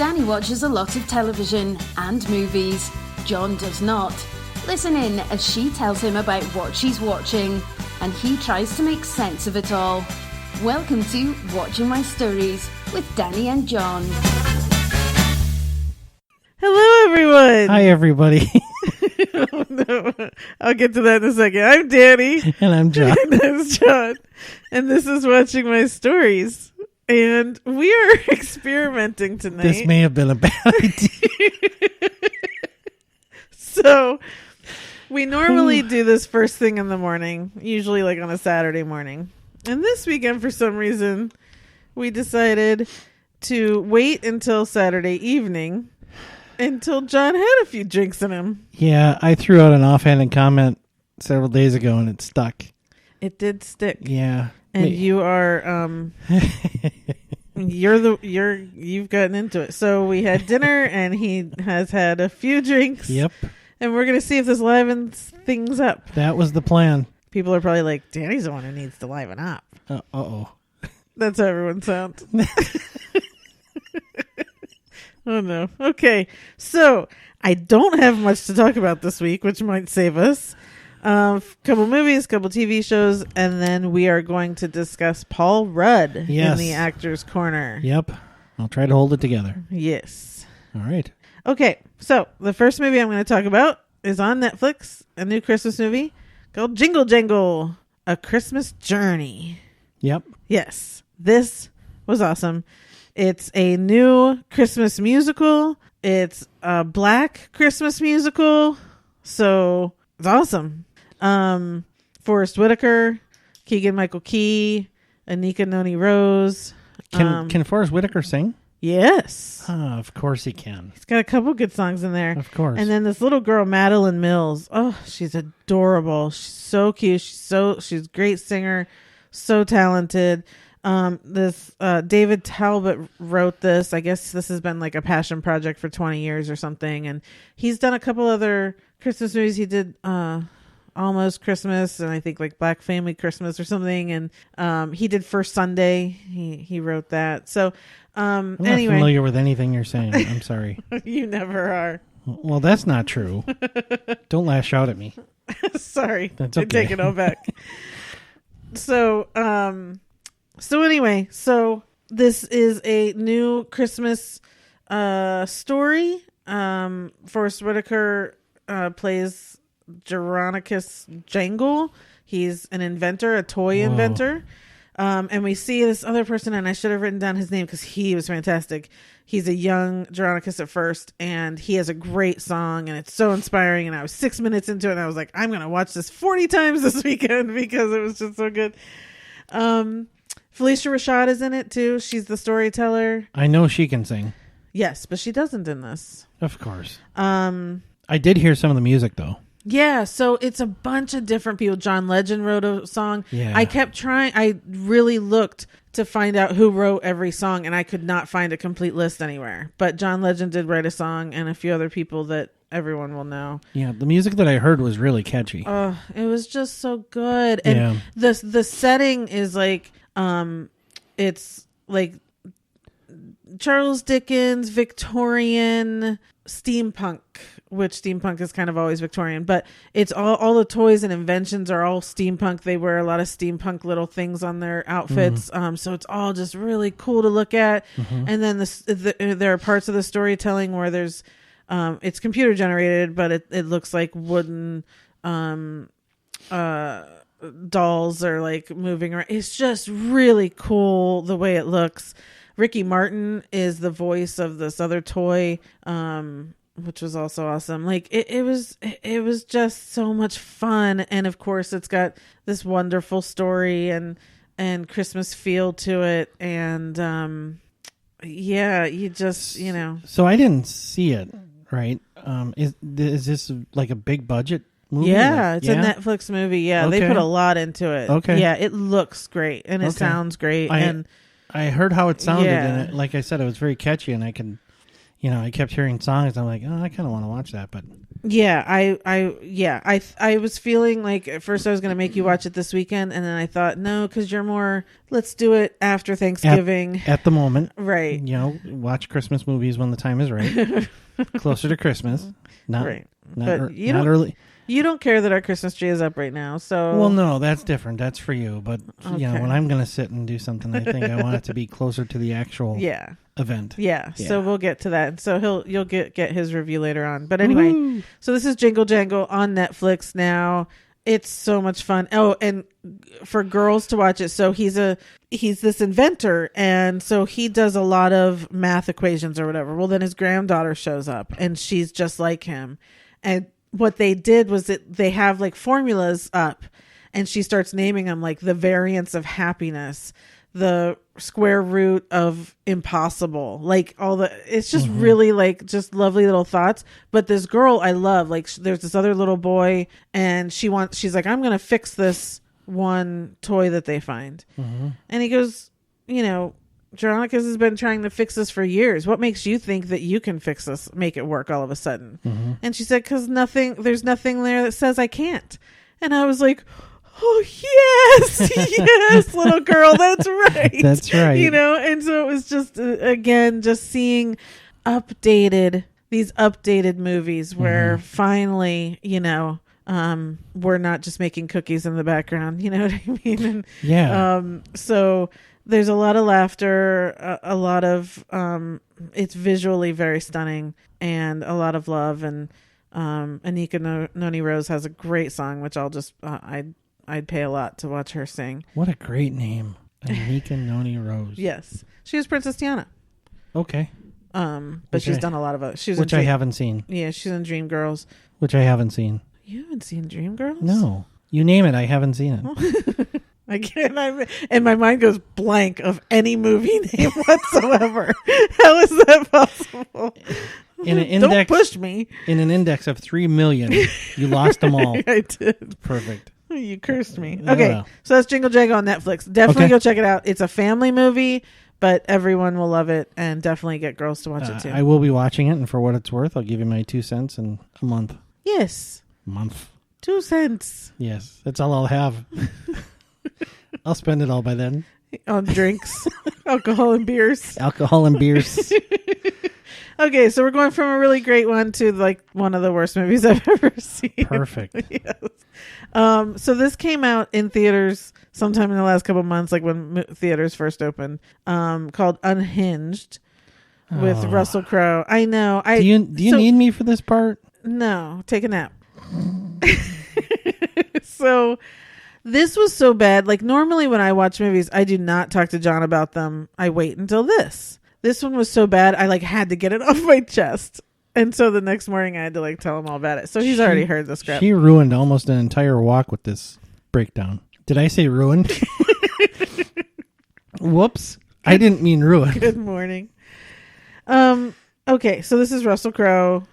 Danny watches a lot of television and movies. John does not. Listen in as she tells him about what she's watching, and he tries to make sense of it all. Welcome to Watching My Stories with Danny and John. Hello, everyone. Hi, everybody. Oh, no. I'll get to that in a second. I'm Danny. And I'm John. And that's John. And this is Watching My Stories. And we are experimenting tonight. This may have been a bad idea. So, we normally do this first thing in the morning, usually like on a Saturday morning. And this weekend, for some reason, we decided to wait until Saturday evening until John had a few drinks in him. Yeah, I threw out an offhanded comment several days ago and it stuck. It did stick. Yeah. And you are you've gotten into it. So we had dinner and he has had a few drinks. Yep. And we're gonna see if this livens things up. That was the plan. People are probably like, Danny's the one who needs to liven up. Uh-oh. That's how everyone sounds. Oh no. Okay. So I don't have much to talk about this week, which might save us. Couple movies, couple TV shows, and then we are going to discuss Paul Rudd in the Actors Corner. Yep. I'll try to hold it together. Yes. All right. Okay. So the first movie I'm going to talk about is on Netflix, a new Christmas movie called Jingle Jangle, A Christmas Journey. Yep. Yes. This was awesome. It's a new Christmas musical. It's a Black Christmas musical. So it's awesome. Forrest Whitaker, Keegan-Michael Key, Anika Noni Rose. Can Forrest Whitaker sing? Yes. Of course he can. He's got a couple good songs in there. Of course. And then this little girl, Madeline Mills. Oh, she's adorable. She's so cute. She's a great singer. So talented. This David Talbot wrote this. I guess this has been like a passion project for 20 years or something. And he's done a couple other Christmas movies. He did Almost Christmas, and I think like Black Family Christmas or something. And he did First Sunday. He wrote that. So I'm not anyway, familiar with anything you're saying. I'm sorry. You never are. Well, that's not true. Don't lash out at me. Sorry. That's okay. I take it all back. So anyway, this is a new Christmas story. Forrest Whitaker plays Geronicus Jangle. He's an inventor, a toy inventor. And we see this other person, and I should have written down his name because he was fantastic. He's a young Geronicus at first, and he has a great song, and it's so inspiring. And I was 6 minutes into it, and I was like, I'm going to watch this 40 times this weekend because it was just so good. Felicia Rashad is in it too. She's the storyteller. I know she can sing. Yes, but she doesn't in this. Of course. I did hear some of the music though. Yeah, so it's a bunch of different people. John Legend wrote a song. Yeah. I kept trying. I really looked to find out who wrote every song, and I could not find a complete list anywhere. But John Legend did write a song, and a few other people that everyone will know. Yeah, the music that I heard was really catchy. Oh, it was just so good. And the setting is like, it's like Charles Dickens, Victorian, steampunk, which steampunk is kind of always Victorian, but it's all the toys and inventions are all steampunk. They wear a lot of steampunk little things on their outfits. So it's all just really cool to look at. And then there are parts of the storytelling where there's, it's computer generated, but it looks like wooden, dolls are like moving around. It's just really cool the way it looks. Ricky Martin is the voice of this other toy, which was also awesome. Like it was just so much fun. And of course it's got this wonderful story and Christmas feel to it. And, yeah, you just, you know. So I didn't see it, right? Is this like a big budget movie? Yeah, it's a Netflix movie. Yeah, okay. They put a lot into it. Okay. Yeah, it looks great and it sounds great. I heard how it sounded, and like I said, it was very catchy, and I kept hearing songs. I'm like, oh, I kind of want to watch that, but I was feeling like at first I was going to make you watch it this weekend, and then I thought no, because you're more, let's do it after Thanksgiving at the moment, right? Watch Christmas movies when the time is right, closer to Christmas, not right. not early. You don't care that our Christmas tree is up right now, so... Well, no, that's different. That's for you. But, when I'm going to sit and do something, I think I want it to be closer to the actual event. Yeah, so we'll get to that. So you'll get his review later on. But anyway, So this is Jingle Jangle on Netflix now. It's so much fun. Oh, and for girls to watch it. So he's this inventor, and so he does a lot of math equations or whatever. Well, then his granddaughter shows up, and she's just like him. And what they did was that they have like formulas up, and she starts naming them, like the variance of happiness, the square root of impossible, like it's just really like just lovely little thoughts. But this girl I love, like there's this other little boy, and she's like, I'm going to fix this one toy that they find. And he goes, Veronica has been trying to fix this for years. What makes you think that you can fix this, make it work all of a sudden? And she said, because there's nothing there that says I can't. And I was like, oh, yes, little girl, that's right. That's right. And so it was just, again, just seeing these updated movies where finally, we're not just making cookies in the background. You know what I mean? And, so there's a lot of laughter, a lot of it's visually very stunning, and a lot of love. And Anika Noni Rose has a great song, which I'll just I'd pay a lot to watch her sing. What a great name, Anika Noni Rose. Yes, she was Princess Diana. Okay. But she's done a lot of other. Which I haven't seen. Yeah, she's in Dreamgirls. Which I haven't seen. You haven't seen Dreamgirls? No. You name it, I haven't seen it. I can't. And my mind goes blank of any movie name whatsoever. How is that possible? Don't push me. In an index of 3 million, you lost them all. I did. Perfect. You cursed me. Okay, so that's Jingle Jangle on Netflix. Definitely go check it out. It's a family movie, but everyone will love it, and definitely get girls to watch it too. I will be watching it, and for what it's worth, I'll give you my 2 cents in a month. Yes. Month. 2 cents. Yes, that's all I'll have. I'll spend it all by then. On drinks, alcohol and beers. Alcohol and beers. Okay, so we're going from a really great one to like one of the worst movies I've ever seen. Perfect. Yes. So this came out in theaters sometime in the last couple months, like when theaters first opened, called Unhinged with Russell Crowe. I know. Do you need me for this part? No, take a nap. So this was so bad. Like normally when I watch movies, I do not talk to John about them. I wait until this. This one was so bad, I like had to get it off my chest. And so the next morning I had to like tell him all about it. So he's already heard the script. She ruined almost an entire walk with this breakdown. Did I say ruined? Whoops. I didn't mean ruined. Good morning. Okay, so this is Russell Crowe.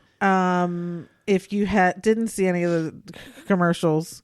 If you didn't see any of the commercials,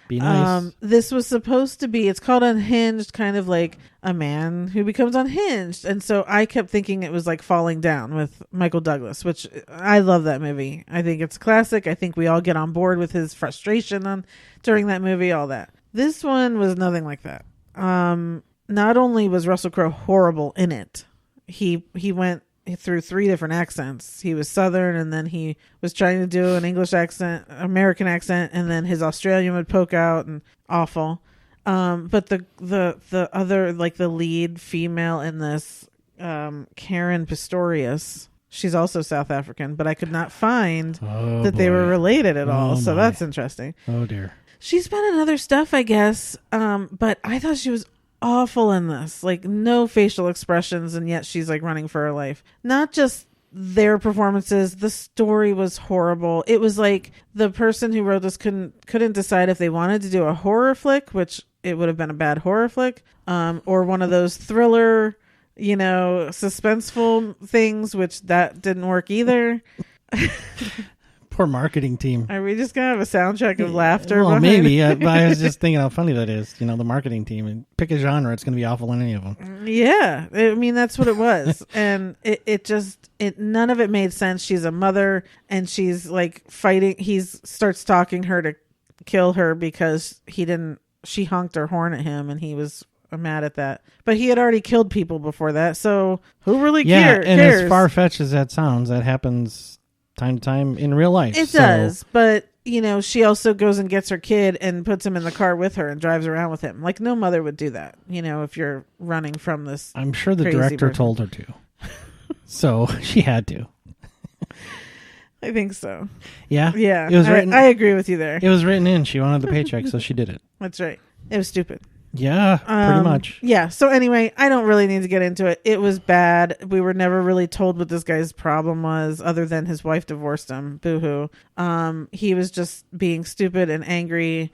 be nice. This was supposed to be, it's called Unhinged, kind of like a man who becomes unhinged. And so I kept thinking it was like Falling Down with Michael Douglas, which I love that movie. I think it's a classic. I think we all get on board with his frustration during that movie, all that. This one was nothing like that. Not only was Russell Crowe horrible in it, he went through 3 different accents. He was Southern, and then he was trying to do an English accent, American accent, and then his Australian would poke out, and awful. But the other, like the lead female in this, Karen Pistorius, she's also South African, but I could not find they were related at all. So that's interesting. Oh dear. She's been in other stuff, I guess. But I thought she was awful in this, like no facial expressions, and yet she's like running for her life. Not just their performances, the story was horrible. It was like the person who wrote this couldn't decide if they wanted to do a horror flick, which it would have been a bad horror flick, or one of those thriller, suspenseful things, which that didn't work either. Poor marketing team. Are we just going to have a soundtrack of laughter? Well, maybe. But I was just thinking how funny that is. The marketing team. And pick a genre. It's going to be awful in any of them. Yeah. I mean, that's what it was. And none of it made sense. She's a mother and she's like fighting. He starts stalking her to kill her because she honked her horn at him and he was mad at that. But he had already killed people before that. So who really cares? And as far-fetched as that sounds, that happens time to time in real life. It does. But, she also goes and gets her kid and puts him in the car with her and drives around with him. Like no mother would do that, if you're running from this. I'm sure the director told her to. So she had to. I think so. Yeah? Yeah. It was written, I agree with you there. It was written in. She wanted the paycheck, so she did it. That's right. It was stupid. Yeah, pretty much. Yeah. So anyway, I don't really need to get into it. It was bad. We were never really told what this guy's problem was other than his wife divorced him. Boo-hoo. He was just being stupid and angry.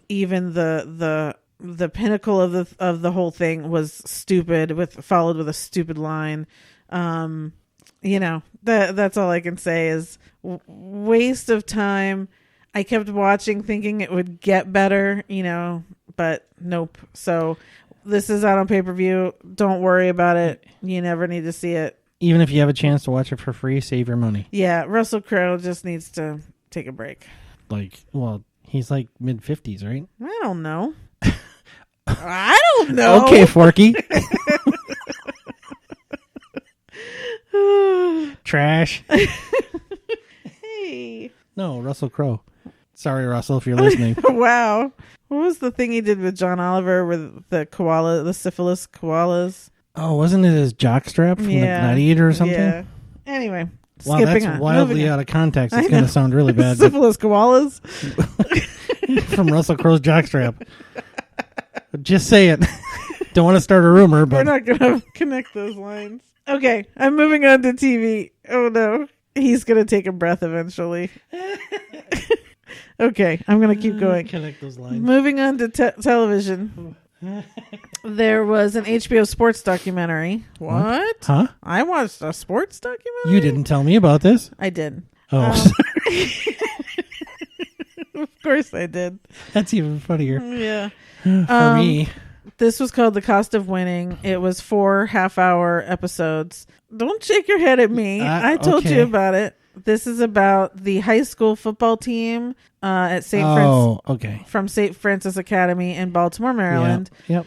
Even the pinnacle of the whole thing was stupid followed with a stupid line. That's all I can say is waste of time. I kept watching thinking it would get better, but nope. So this is out on pay-per-view. Don't worry about it. You never need to see it. Even if you have a chance to watch it for free, save your money. Yeah, Russell Crowe just needs to take a break. He's like mid-50s, right? I don't know. I don't know. Okay, Forky. Trash. Hey. No, Russell Crowe. Sorry, Russell, if you're listening. Wow. What was the thing he did with John Oliver with the syphilis koalas? Oh, wasn't it his jockstrap from the Gladiator or something? Yeah. Anyway, wow, that's on. Wildly out of context. It's going to sound really bad. Syphilis koalas? From Russell Crowe's jockstrap. Just say it. Don't want to start a rumor, but... We're not going to connect those lines. Okay, I'm moving on to TV. Oh, no. He's going to take a breath eventually. Okay, I'm going to keep going. Connect those lines. Moving on to television. There was an HBO sports documentary. What? Huh? I watched a sports documentary? You didn't tell me about this? I did. Oh, sorry. Of course I did. That's even funnier. Yeah. For me. This was called The Cost of Winning. It was 4 half-hour episodes. Don't shake your head at me. I told you about it. This is about the high school football team at St. Francis. Okay. From St. Francis Academy in Baltimore, Maryland. Yep.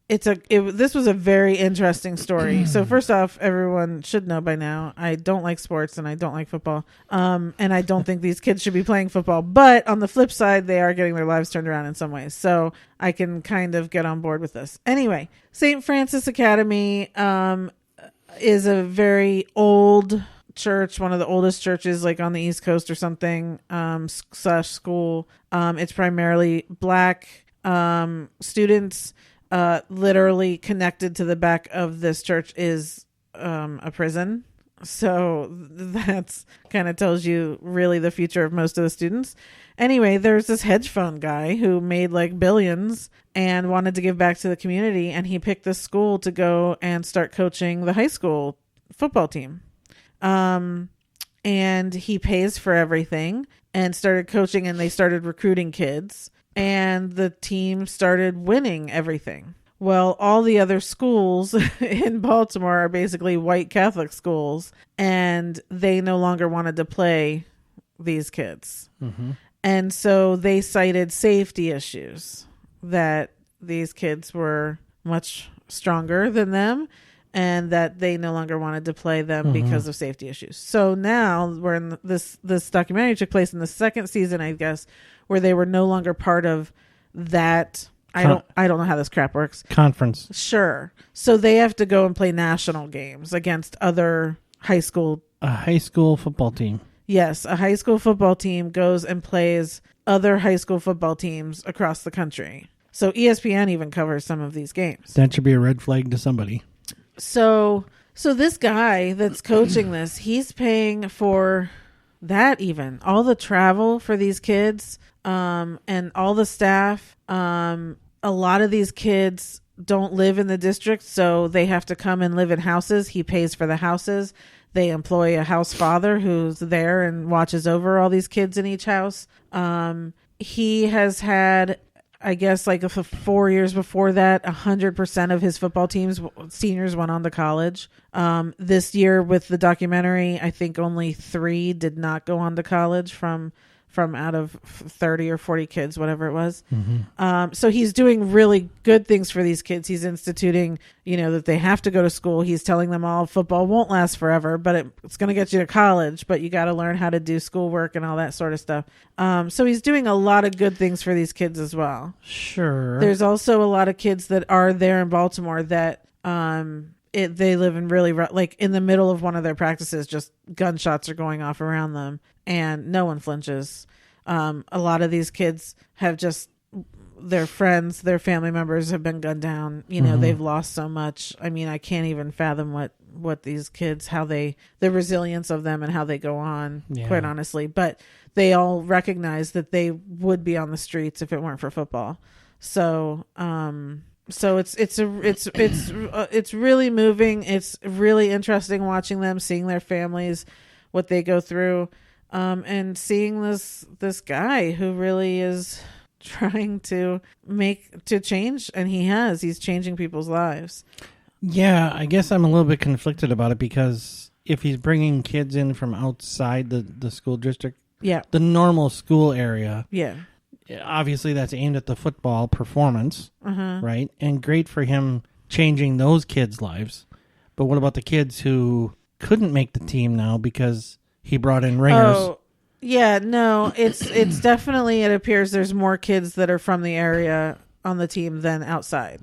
This was a very interesting story. So first off, everyone should know by now, I don't like sports and I don't like football. And I don't think these kids should be playing football. But on the flip side, they are getting their lives turned around in some ways. So I can kind of get on board with this. Anyway, St. Francis Academy is a very old church, one of the oldest churches like on the East Coast or something, / school. It's primarily black students. Literally connected to the back of this church is a prison. So that's kind of tells you really the future of most of the students. Anyway, there's this hedge fund guy who made like billions and wanted to give back to the community. And he picked this school to go and start coaching the high school football team. And he pays for everything and started coaching, and they started recruiting kids. And the team started winning everything. Well, all the other schools in Baltimore are basically white Catholic schools, and they no longer wanted to play these kids. Mm-hmm. And so they cited safety issues, that these kids were much stronger than them and that they no longer wanted to play them because of safety issues. So now we're in this documentary took place in the second season, I guess, where they were no longer part of that. I don't know how this crap works. Conference. Sure. So they have to go and play national games against other high school. A high school football team. Yes. A high school football team goes and plays other high school football teams across the country. So ESPN even covers some of these games. That should be a red flag to somebody. So this guy that's coaching this, he's paying for that even. All the travel for these kids, and all the staff. A lot of these kids don't live in the district, so they have to come and live in houses. He pays for the houses. They employ a house father who's there and watches over all these kids in each house. He has had, I guess, like 4 years before that, 100% of his football team's seniors went on to college. This year with the documentary, I think only 3 did not go on to college from out of 30 or 40 kids, whatever it was. Mm-hmm. So he's doing really good things for these kids. He's instituting, that they have to go to school. He's telling them all football won't last forever, but it's going to get you to college, but you got to learn how to do schoolwork and all that sort of stuff. So he's doing a lot of good things for these kids as well. Sure. There's also a lot of kids that are there in Baltimore that they live in really like in the middle of one of their practices, just gunshots are going off around them and no one flinches. A lot of these kids have just their friends, their family members have been gunned down. They've lost so much. I mean, I can't even fathom what these kids, the resilience of them and how they go on, quite honestly. But they all recognize that they would be on the streets if it weren't for football. So it's really moving. It's really interesting watching them, seeing their families, what they go through, and seeing this guy who really is trying to change, and he's changing people's lives. Yeah, I guess I'm a little bit conflicted about it because if he's bringing kids in from outside the school district, the normal school area, obviously that's aimed at the football performance, right? And great for him changing those kids' lives. But what about the kids who couldn't make the team now because he brought in ringers? Oh, yeah, no, it's definitely, it appears there's more kids that are from the area on the team than outside.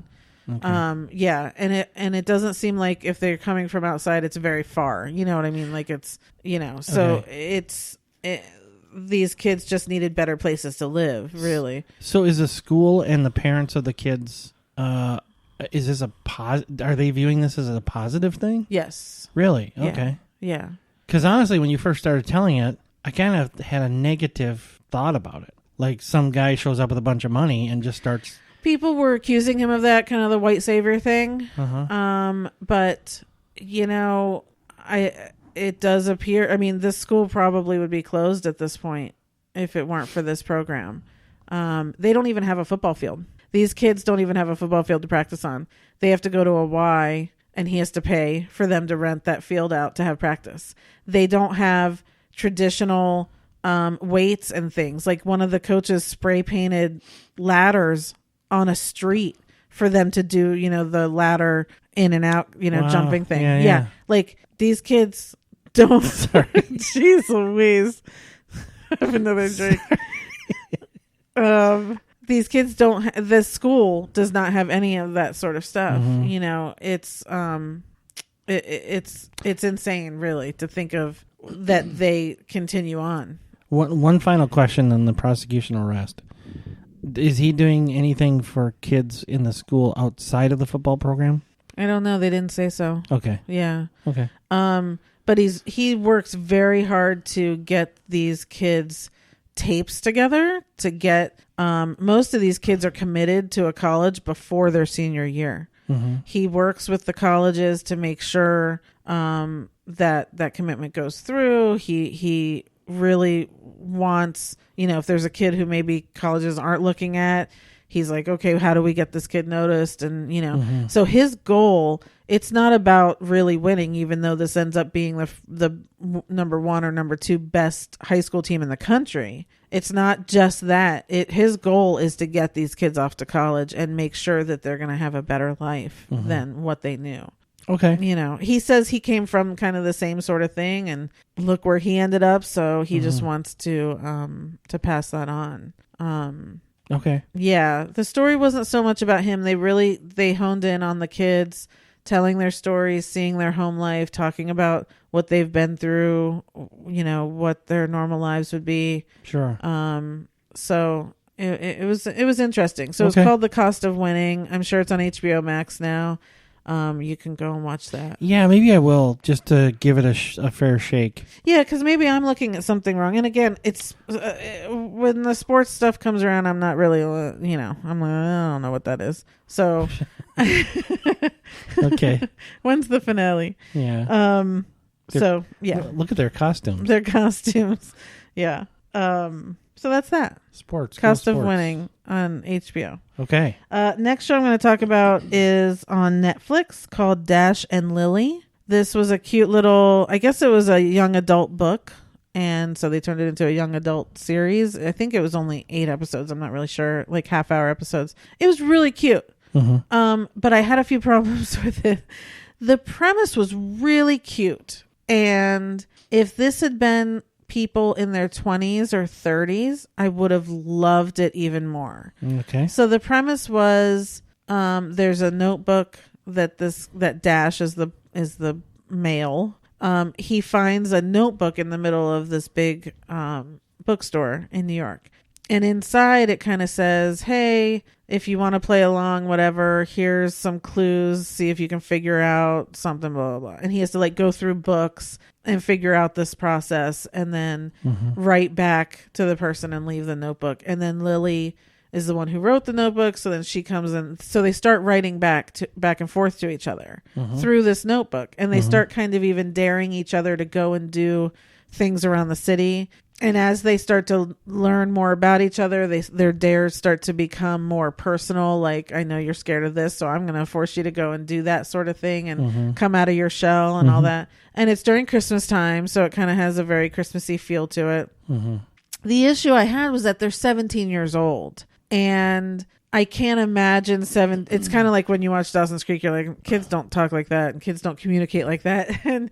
Okay. And it doesn't seem like if they're coming from outside, it's very far. You know what I mean? Like it's, so these kids just needed better places to live, really. So is the school and the parents of the kids, is this are they viewing this as a positive thing? Yes. Really? Okay. Yeah. Because honestly, when you first started telling it, I kind of had a negative thought about it. Like some guy shows up with a bunch of money and just starts... People were accusing him of that, kind of the white savior thing. But, it does appear, I mean, this school probably would be closed at this point if it weren't for this program. They don't even have a football field. These kids don't even have a football field to practice on. They have to go to a Y, and he has to pay for them to rent that field out to have practice. They don't have traditional weights and things. Like one of the coaches spray painted ladders on a street for them to do, the ladder in and out, wow. Jumping thing. Yeah. Like these kids don't. Jeez Louise. Have another drink. These kids don't. The school does not have any of that sort of stuff. It's it's insane, really, to think of that they continue on. One final question, and the prosecution will rest. Is he doing anything for kids in the school outside of the football program? I don't know. They didn't say so. Okay. Yeah. Okay. But he works very hard to get these kids tapes together to get, most of these kids are committed to a college before their senior year. Mm-hmm. He works with the colleges to make sure, that commitment goes through. He really wants, if there's a kid who maybe colleges aren't looking at, he's like, okay, how do we get this kid noticed? And, so his goal, it's not about really winning, even though this ends up being the number 1 or number 2 best high school team in the country. It's not just that. His goal is to get these kids off to college and make sure that they're going to have a better life than what they knew. Okay. He says he came from kind of the same sort of thing, and look where he ended up. So he just wants to pass that on. Okay. Yeah. The story wasn't so much about him. They honed in on the kids, telling their stories, seeing their home life, talking about what they've been through, what their normal lives would be. Sure. So it was interesting. So it's called The Cost of Winning. I'm sure it's on HBO Max now. you can go and watch that. Yeah, maybe I will, just to give it a fair shake. Yeah, because maybe I'm looking at something wrong. And again, it's when the sports stuff comes around, I'm not really, I'm like, I don't know what that is. So, okay. When's the finale? Yeah. So yeah, look at their costumes. Their costumes. Yeah. So that's that. Sports. Cost of Winning on HBO. Okay. Next show I'm going to talk about is on Netflix called Dash and Lily. This was a cute little, I guess it was a young adult book. And so they turned it into a young adult series. I think it was only 8 episodes. I'm not really sure, like half-hour episodes. It was really cute. Mm-hmm. But I had a few problems with it. The premise was really cute. And if this had been people in their 20s or 30s, I would have loved it even more. Okay. So the premise was there's a notebook that Dash is the male. He finds a notebook in the middle of this big bookstore in New York. And inside it kind of says, hey, if you want to play along, whatever, here's some clues. See if you can figure out something, blah, blah, blah. And he has to like go through books and figure out this process and then write back to the person and leave the notebook. And then Lily is the one who wrote the notebook. So then she comes in. So they start writing back and forth to each other through this notebook. And they start kind of even daring each other to go and do things around the city. And as they start to learn more about each other, their dares start to become more personal. Like, I know you're scared of this, so I'm going to force you to go and do that sort of thing and come out of your shell and all that. And it's during Christmas time, so it kind of has a very Christmassy feel to it. The issue I had was that they're 17 years old. And I can't imagine it's kind of like when you watch Dawson's Creek, you're like, kids don't talk like that and kids don't communicate like that. And,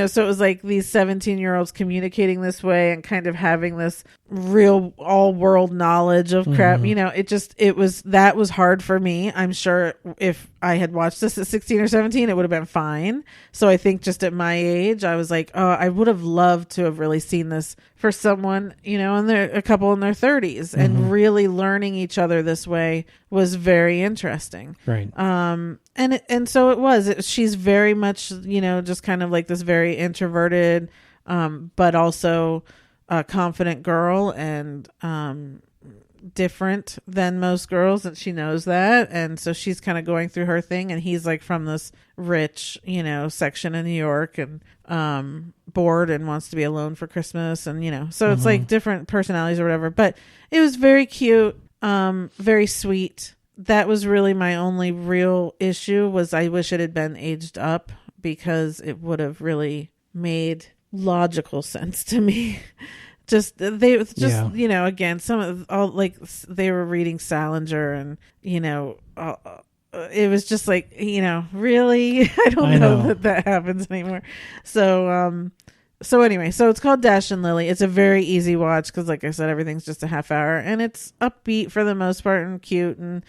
so it was like these 17-year-olds communicating this way and kind of having this real all world knowledge of crap. That was hard for me. I'm sure if I had watched this at 16 or 17, it would have been fine. So I think just at my age, I was like, oh, I would have loved to have really seen this for someone, a couple in their 30s and really learning each other this way was very interesting. Right. And so it was. She's very much, just kind of like this very introverted, but also a confident girl and different than most girls, and she knows that. And so she's kind of going through her thing, and he's like from this rich, section of New York and bored and wants to be alone for Christmas. And, so it's like different personalities or whatever. But it was very cute, very sweet. That was really my only real issue was I wish it had been aged up because it would have really made logical sense to me. Again, some of all like they were reading Salinger and it was just like really I don't know that happens anymore. So anyway, so it's called Dash and Lily. It's a very easy watch because, like I said, everything's just a half hour and it's upbeat for the most part and cute and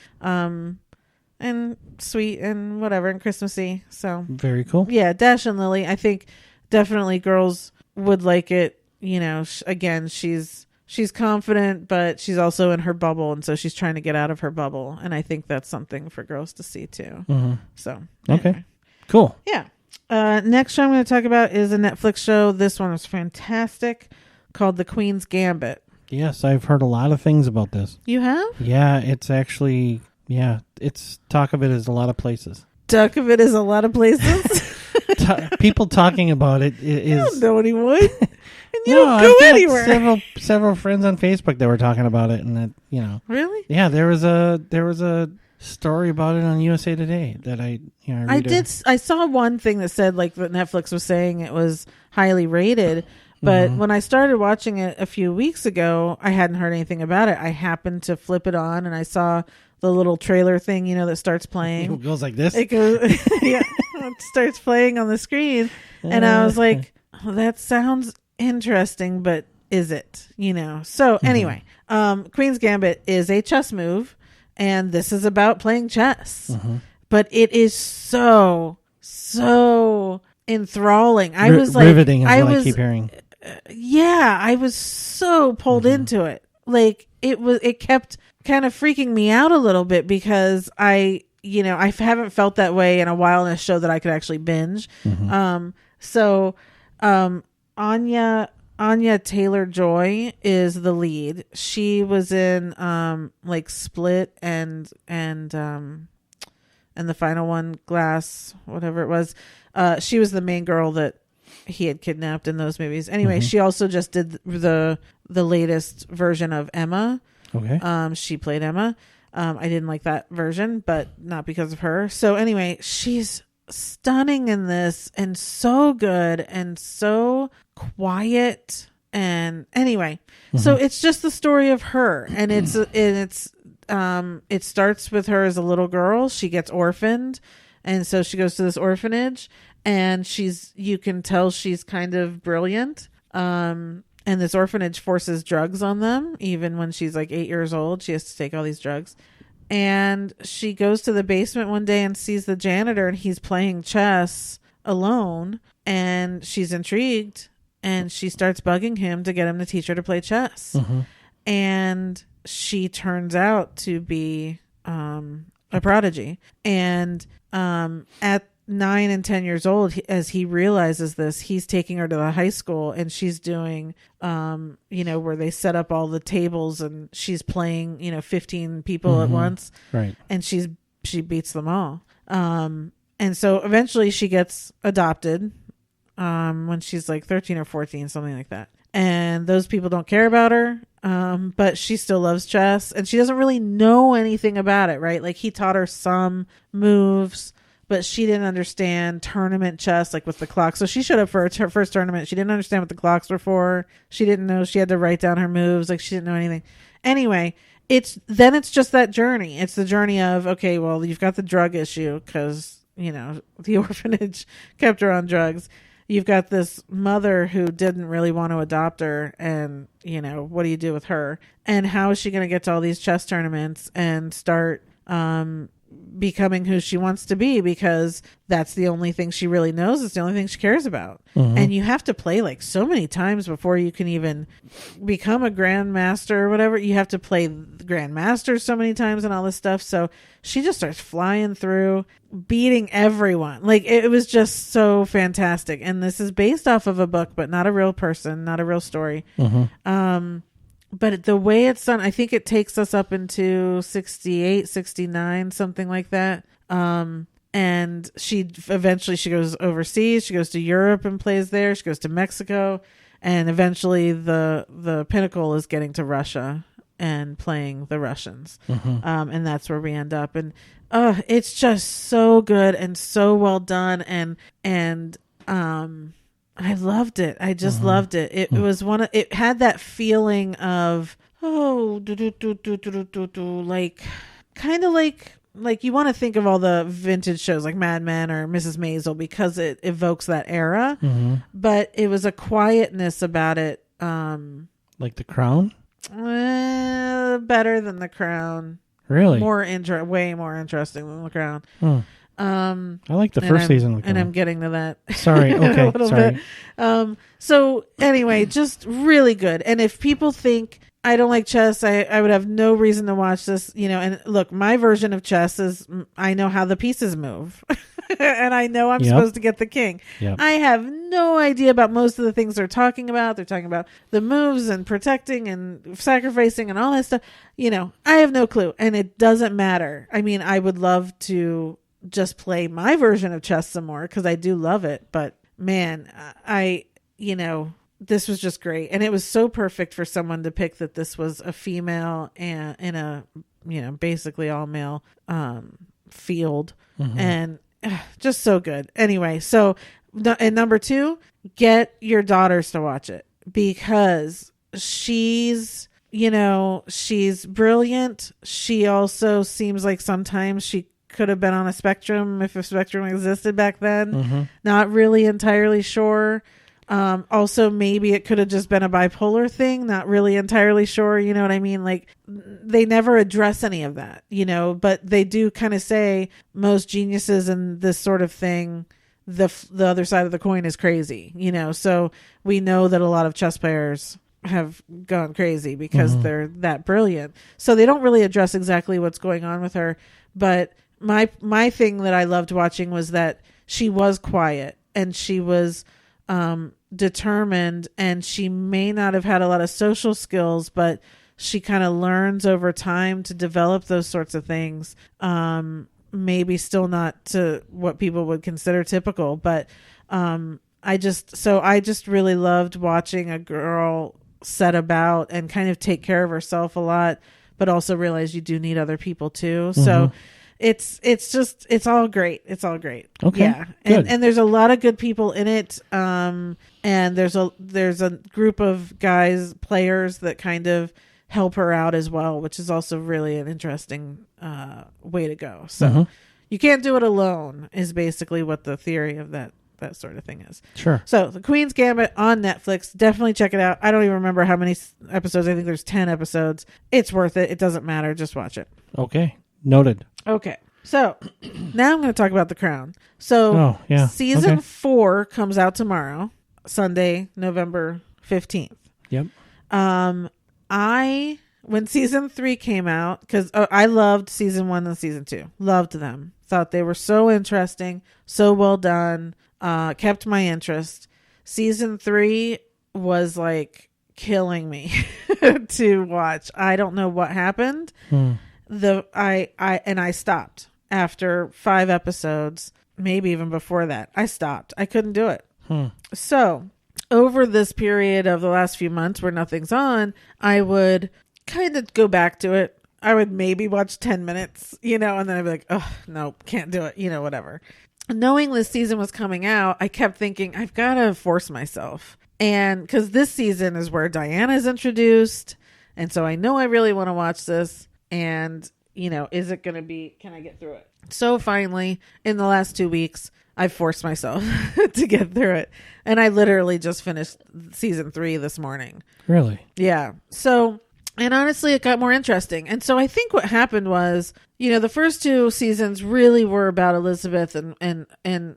sweet and whatever and Christmassy. So very cool. Yeah, Dash and Lily. I think definitely girls would like it. Again, she's confident, but she's also in her bubble, and so she's trying to get out of her bubble. And I think that's something for girls to see too. So okay, anyway. Cool. Yeah. Next show I'm going to talk about is a Netflix show. This one was fantastic, called The Queen's Gambit. Yes, I've heard a lot of things about this. You have? Yeah, it's actually it's talk of it is a lot of places. Talk of it is a lot of places. People talking about it is. I don't know anyone. And you don't go anywhere. Several friends on Facebook that were talking about it, and that Really? Yeah, there was a story about it on USA Today that I I saw one thing that said like that Netflix was saying it was highly rated, but when I started watching it a few weeks ago, I hadn't heard anything about it. I happened to flip it on and I saw the little trailer thing, that starts playing. It goes like this. It goes, yeah, it starts playing on the screen, and I was like, oh, that sounds interesting, but is it? So anyway, Queen's Gambit is a chess move, and this is about playing chess. But it is so enthralling. I was like, riveting is what I keep hearing. Yeah, I was so pulled into it. Like it kept kind of freaking me out a little bit because I I haven't felt that way in a while in a show that I could actually binge. Anya Taylor-Joy is the lead. She was in like Split and the final one, Glass, whatever it was. She was the main girl that he had kidnapped in those movies. Anyway, she also just did the latest version of Emma. Okay. She played Emma. I didn't like that version, but not because of her. So anyway, she's stunning in this and so good and so quiet. And anyway, so it's just the story of her, and it starts with her as a little girl. She gets orphaned, and so she goes to this orphanage, and you can tell she's kind of brilliant. And this orphanage forces drugs on them. Even when she's like 8 years old, she has to take all these drugs. And she goes to the basement one day and sees the janitor, and he's playing chess alone, and she's intrigued, and she starts bugging him to get him to teach her to play chess. And she turns out to be a prodigy. And at 9 and 10 years old, as he realizes this, he's taking her to the high school, and she's doing where they set up all the tables, and she's playing 15 people at once, right? And she beats them all. And so eventually she gets adopted when she's like 13 or 14, something like that. And those people don't care about her, but she still loves chess, and she doesn't really know anything about it, right? Like, he taught her some moves, but she didn't understand tournament chess, like with the clock. So she showed up for her first tournament. She didn't understand what the clocks were for. She didn't know she had to write down her moves. Like, she didn't know anything. Anyway, it's just that journey. It's the journey of, okay, well, you've got the drug issue because, the orphanage kept her on drugs. You've got this mother who didn't really want to adopt her, and, what do you do with her? And how is she going to get to all these chess tournaments and start becoming who she wants to be, because that's the only thing she really knows. It's the only thing she cares about. And you have to play like so many times before you can even become a grandmaster or whatever. You have to play grandmaster so many times and all this stuff. So she just starts flying through, beating everyone. Like, it was just so fantastic. And this is based off of a book, but not a real person, not a real story. But the way it's done, I think it takes us up into 68, 69, something like that. And she goes overseas. She goes to Europe and plays there. She goes to Mexico. And eventually the pinnacle is getting to Russia and playing the Russians. And that's where we end up. And it's just so good and so well done. And I loved it. I just loved it. It was it had that feeling of, like, kind of like you want to think of all the vintage shows like Mad Men or Mrs. Maisel, because it evokes that era. But it was a quietness about it. Like The Crown? Better than The Crown. Really? Way more interesting than The Crown. I like the first season. And I'm getting to that. Sorry. Okay. Sorry. Bit. So anyway, just really good. And if people think I don't like chess, I would have no reason to watch this, and look, my version of chess is I know how the pieces move and I know I'm supposed to get the king. I have no idea about most of the things they're talking about. They're talking about the moves and protecting and sacrificing and all that stuff. I have no clue, and it doesn't matter. I mean, I would love to just play my version of chess some more, because I do love it, but man, this was just great. And it was so perfect for someone to pick that this was a female and in a basically all male field. And just so good. Anyway, so and number 2, get your daughters to watch it, because she's brilliant. She also seems like sometimes she could have been on a spectrum, if a spectrum existed back then. Not really entirely sure. Also, maybe it could have just been a bipolar thing. Not really entirely sure. You know what I mean? Like, they never address any of that, but they do kind of say most geniuses in this sort of thing, the other side of the coin is crazy, so we know that a lot of chess players have gone crazy because they're that brilliant. So they don't really address exactly what's going on with her, but my thing that I loved watching was that she was quiet and she was determined, and she may not have had a lot of social skills, but she kind of learns over time to develop those sorts of things. Maybe still not to what people would consider typical, but I just really loved watching a girl set about and kind of take care of herself a lot, but also realize you do need other people too. Mm-hmm. So it's all great. It's all great. Okay. Yeah. And there's a lot of good people in it. And there's a group of players that kind of help her out as well, which is also really an interesting way to go. So you can't do it alone is basically what the theory of that sort of thing is. Sure. So The Queen's Gambit on Netflix. Definitely check it out. I don't even remember how many episodes. I think there's 10 episodes. It's worth it. It doesn't matter. Just watch it. Okay. Noted. Okay. So now I'm going to talk about The Crown. So season 4 comes out tomorrow, Sunday, November 15th. Yep. When season 3 came out, because I loved season 1 and season 2, loved them, thought they were so interesting, so well done, kept my interest. Season 3 was like killing me to watch. I don't know what happened. I stopped after 5 episodes, maybe even before that. I stopped. I couldn't do it. So over this period of the last few months where nothing's on, I would kind of go back to it. I would maybe watch 10 minutes, and then I'd be like, oh, no, can't do it, whatever. Knowing this season was coming out, I kept thinking, I've got to force myself. And because this season is where Diana's introduced. And so I know I really want to watch this. And, is it going to be, can I get through it? So finally, in the last 2 weeks, I forced myself to get through it. And I literally just finished season 3 this morning. Really? Yeah. So, and honestly, it got more interesting. And so I think what happened was, the first 2 seasons really were about Elizabeth and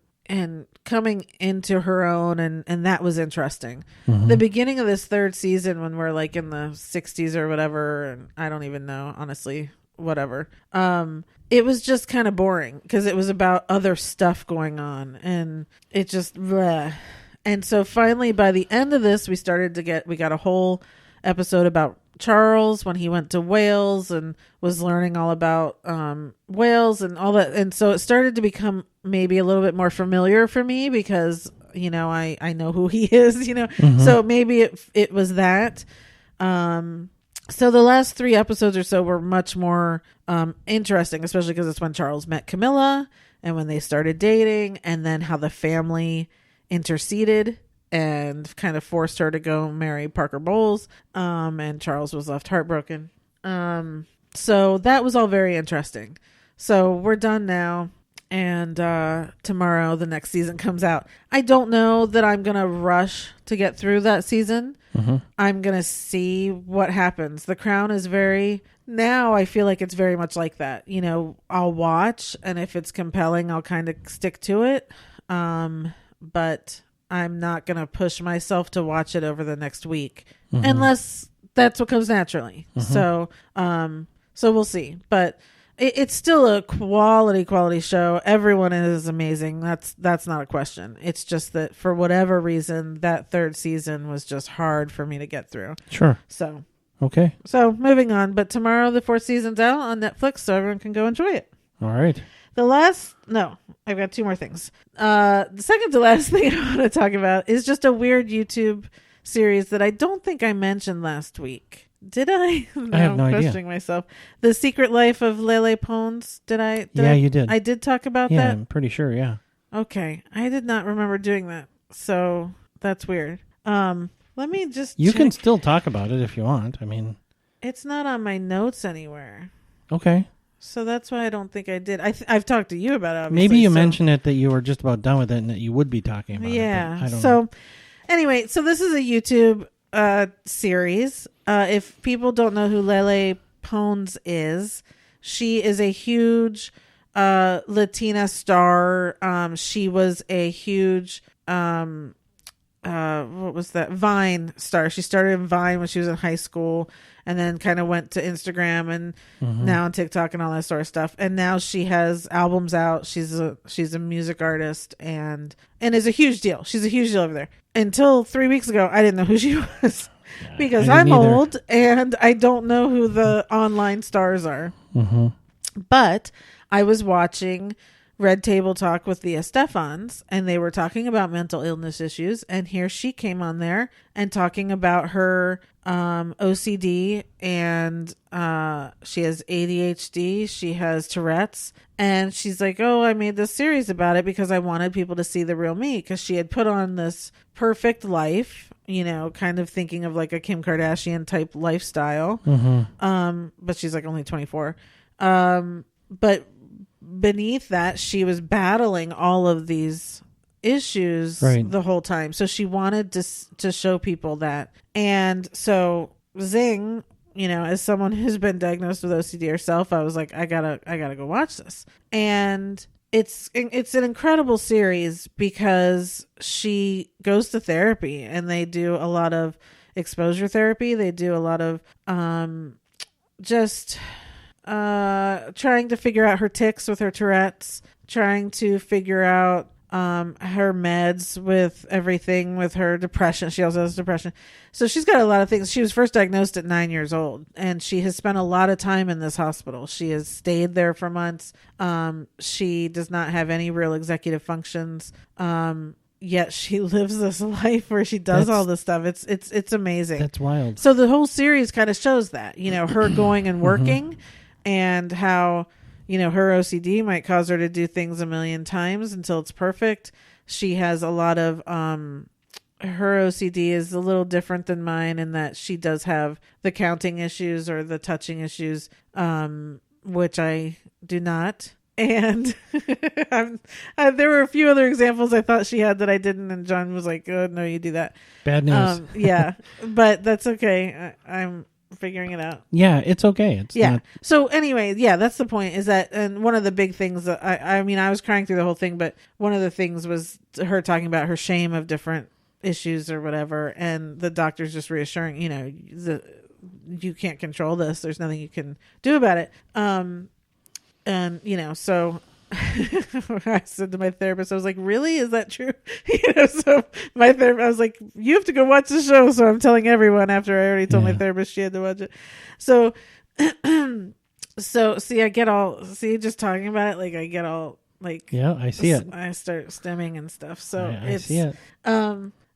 coming into her own. And that was interesting. Mm-hmm. The beginning of this 3rd season, when we're like in the 60s or whatever, and I don't even know, honestly, whatever. It was just kind of boring because it was about other stuff going on, and it just bleh. And so finally, by the end of this, we got a whole episode about Charles when he went to Wales and was learning all about Wales and all that. And so it started to become maybe a little bit more familiar for me because, I know who he is, Mm-hmm. So maybe it was that. So the last 3 episodes or so were much more interesting, especially because it's when Charles met Camilla and when they started dating, and then how the family interceded and kind of forced her to go marry Parker Bowles. And Charles was left heartbroken. So that was all very interesting. So we're done now. And tomorrow the next season comes out. I don't know that I'm going to rush to get through that season. Mm-hmm. I'm going to see what happens. The Crown is now I feel like it's very much like that. I'll watch, and if it's compelling, I'll kind of stick to it. But I'm not going to push myself to watch it over the next week, mm-hmm. unless that's what comes naturally. Mm-hmm. So we'll see. But it's still a quality show. Everyone is amazing. That's not a question. It's just that for whatever reason, that 3rd season was just hard for me to get through. Sure. So. Okay. So moving on. But tomorrow the 4th season's out on Netflix, so everyone can go enjoy it. All right. I've got 2 more things. The second to last thing I want to talk about is just a weird YouTube series that I don't think I mentioned last week. Did I? I have no idea. I'm questioning myself. The Secret Life of Lele Pons. Did I? You did. I did talk about that? Yeah, I'm pretty sure, yeah. Okay. I did not remember doing that. So that's weird. Let me just You can still talk about it if you want. I mean, it's not on my notes anywhere. Okay. So that's why I don't think I did. I've talked to you about it, obviously. Maybe you mentioned it that you were just about done with it and that you would be talking about it. Yeah. I don't know. Anyway, so this is a YouTube series. If people don't know who Lele Pons is, she is a huge Latina star. She was a huge what was that? Vine star. She started in Vine when she was in high school, and then kind of went to Instagram and now on TikTok and all that sort of stuff. And now she has albums out. She's a music artist and is a huge deal. She's a huge deal over there. Until 3 weeks ago, I didn't know who she was because I'm old and I don't know who the online stars are. But I was watching Red Table Talk with the Estefans, and they were talking about mental illness issues, and here she came on there and talking about her OCD, and she has ADHD, she has Tourette's, and she's like, oh, I made this series about it because I wanted people to see the real me, because she had put on this perfect life, you know, kind of thinking of like a Kim Kardashian type lifestyle, but she's like only 24, but beneath that, she was battling all of these issues the whole time. So she wanted to show people that. And so zing, you know, as someone who's been diagnosed with OCD herself, I was like, I gotta go watch this. And it's an incredible series because she goes to therapy and they do a lot of exposure therapy. They do a lot of trying to figure out her tics with her Tourette's, trying to figure out her meds with everything with her depression. She also has depression. So she's got a lot of things. She was first diagnosed at 9 years old, and she has spent a lot of time in this hospital. She has stayed there for months. She does not have any real executive functions. Yet she lives this life where she does all this stuff. It's amazing. That's wild. So the whole series kind of shows that, you know, her going and working and how, you know, her OCD might cause her to do things a million times until it's perfect. She has a lot of, her OCD is a little different than mine in that she does have the counting issues or the touching issues, which I do not. And there were a few other examples I thought she had that I didn't. And John was like, oh, no, you do that. Bad news. Yeah, but that's okay. I'm figuring it out. Yeah, it's okay. It's not... So anyway, yeah, that's the point is that, and one of the big things that I mean, I was crying through the whole thing, but one of the things was her talking about her shame of different issues or whatever. And the doctor's just reassuring, you know, you can't control this. There's nothing you can do about it. And, you know, so I said to my therapist, I was like, really? Is that true? You know, so my therapist, I was like, you have to go watch the show. So I'm telling everyone after I already told my therapist she had to watch it. So, see, I get all, just talking about it, like I get all like, yeah, I see it. I start stimming and stuff. So I see it.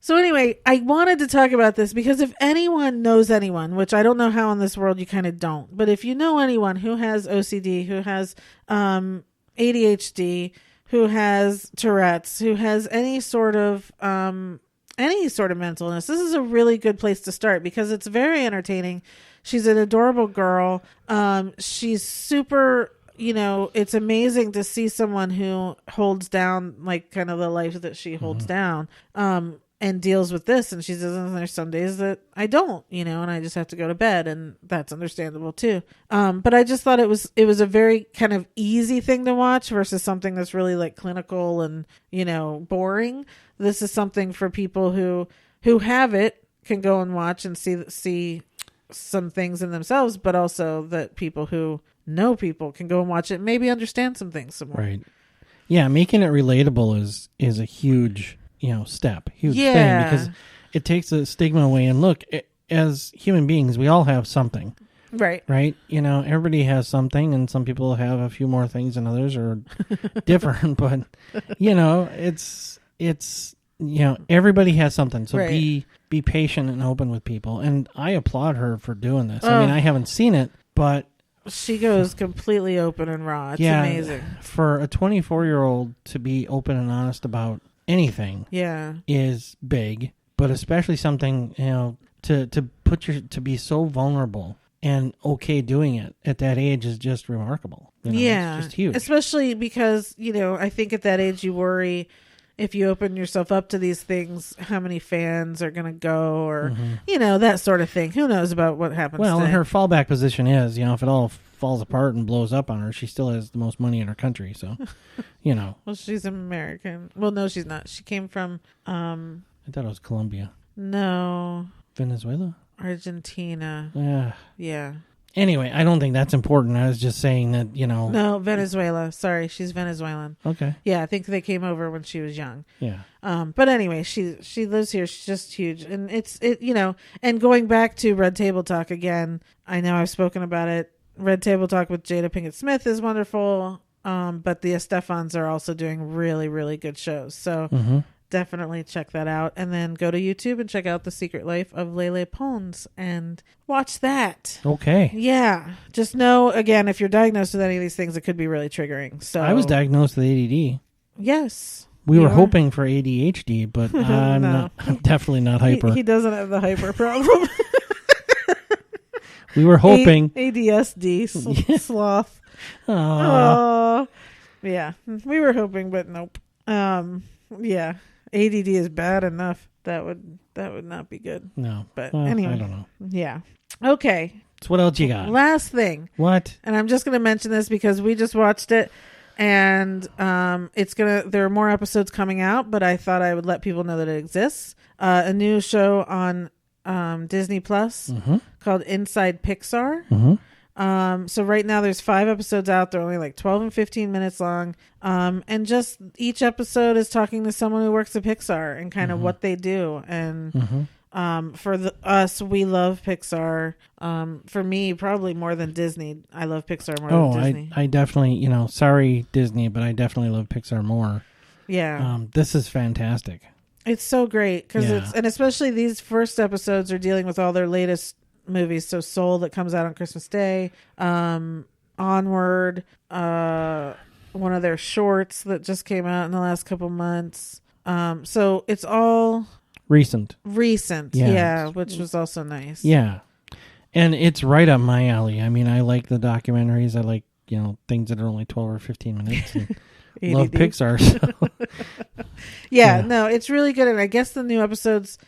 So anyway, I wanted to talk about this because if anyone knows anyone, which I don't know how in this world you kind of don't, but if you know anyone who has OCD, who has ADHD, who has Tourette's, who has any sort of mental illness, this is a really good place to start because it's very entertaining. She's an adorable girl. She's super, you know, it's amazing to see someone who holds down like kind of the life that she holds down. And deals with this, and she says, there's some days that I don't, you know, and I just have to go to bed, and that's understandable too. But I just thought it was a very kind of easy thing to watch versus something that's really like clinical and, you know, boring. This is something for people who have it, can go and watch and see some things in themselves, but also that people who know people can go and watch it and maybe understand some things some more. Right. Yeah, making it relatable is a huge, you know, huge thing because it takes the stigma away. And look, as human beings, we all have something. Right. You know, everybody has something, and some people have a few more things than others or different, but you know, it's, you know, everybody has something. So be patient and open with people. And I applaud her for doing this. I mean, I haven't seen it, but she goes completely open and raw. It's amazing. For a 24-year-old to be open and honest about anything is big, but especially something, you know, to be so vulnerable and okay doing it at that age is just remarkable. You know, it's just huge. Especially because, you know, I think at that age you worry if you open yourself up to these things, how many fans are going to go or, you know, that sort of thing. Who knows about what happens Well, today. And her fallback position is, you know, if it all falls apart and blows up on her, she still has the most money in her country. So, you know. Well, she's American. Well, no, she's not. She came from I thought it was Colombia. No. Venezuela? Argentina. Yeah. Anyway, I don't think that's important. I was just saying that, No, Venezuela. Sorry, she's Venezuelan. Okay. Yeah, I think they came over when she was young. Yeah. But anyway, she lives here. She's just huge. And and going back to Red Table Talk again, I know I've spoken about it. Red Table Talk with Jada Pinkett Smith is wonderful. But the Estefans are also doing really, really good shows. So definitely check that out. And then go to YouTube and check out The Secret Life of Lele Pons and watch that. Okay. Yeah. Just know, again, if you're diagnosed with any of these things, it could be really triggering. So I was diagnosed with ADD. Yes. We were hoping for ADHD, but I'm definitely not hyper. He doesn't have the hyper problem. We were hoping. ADSD, sloth. Oh. Yeah. We were hoping, but nope. Yeah. ADD is bad enough. That would not be good. No. But anyway. I don't know. Yeah. Okay. So what else you got? Last thing. What? And I'm just going to mention this because we just watched it and there are more episodes coming out, but I thought I would let people know that it exists. A new show on Disney Plus called Inside Pixar. So right now there's 5 episodes out. They're only like 12 and 15 minutes long. And just each episode is talking to someone who works at Pixar and kind of what they do. And for us, we love Pixar. For me, probably more than Disney. I love Pixar more than Disney. I definitely, sorry Disney, but I definitely love Pixar more. Yeah. This is fantastic. It's so great because and especially these first episodes are dealing with all their latest movies. So Soul that comes out on Christmas Day, Onward, one of their shorts that just came out in the last couple months. So it's all recent, which was also nice. Yeah, and it's right up my alley. I mean, I like the documentaries. I like things that are only 12 or 15 minutes. And love Pixar. So. No, it's really good. And I guess the new episodes,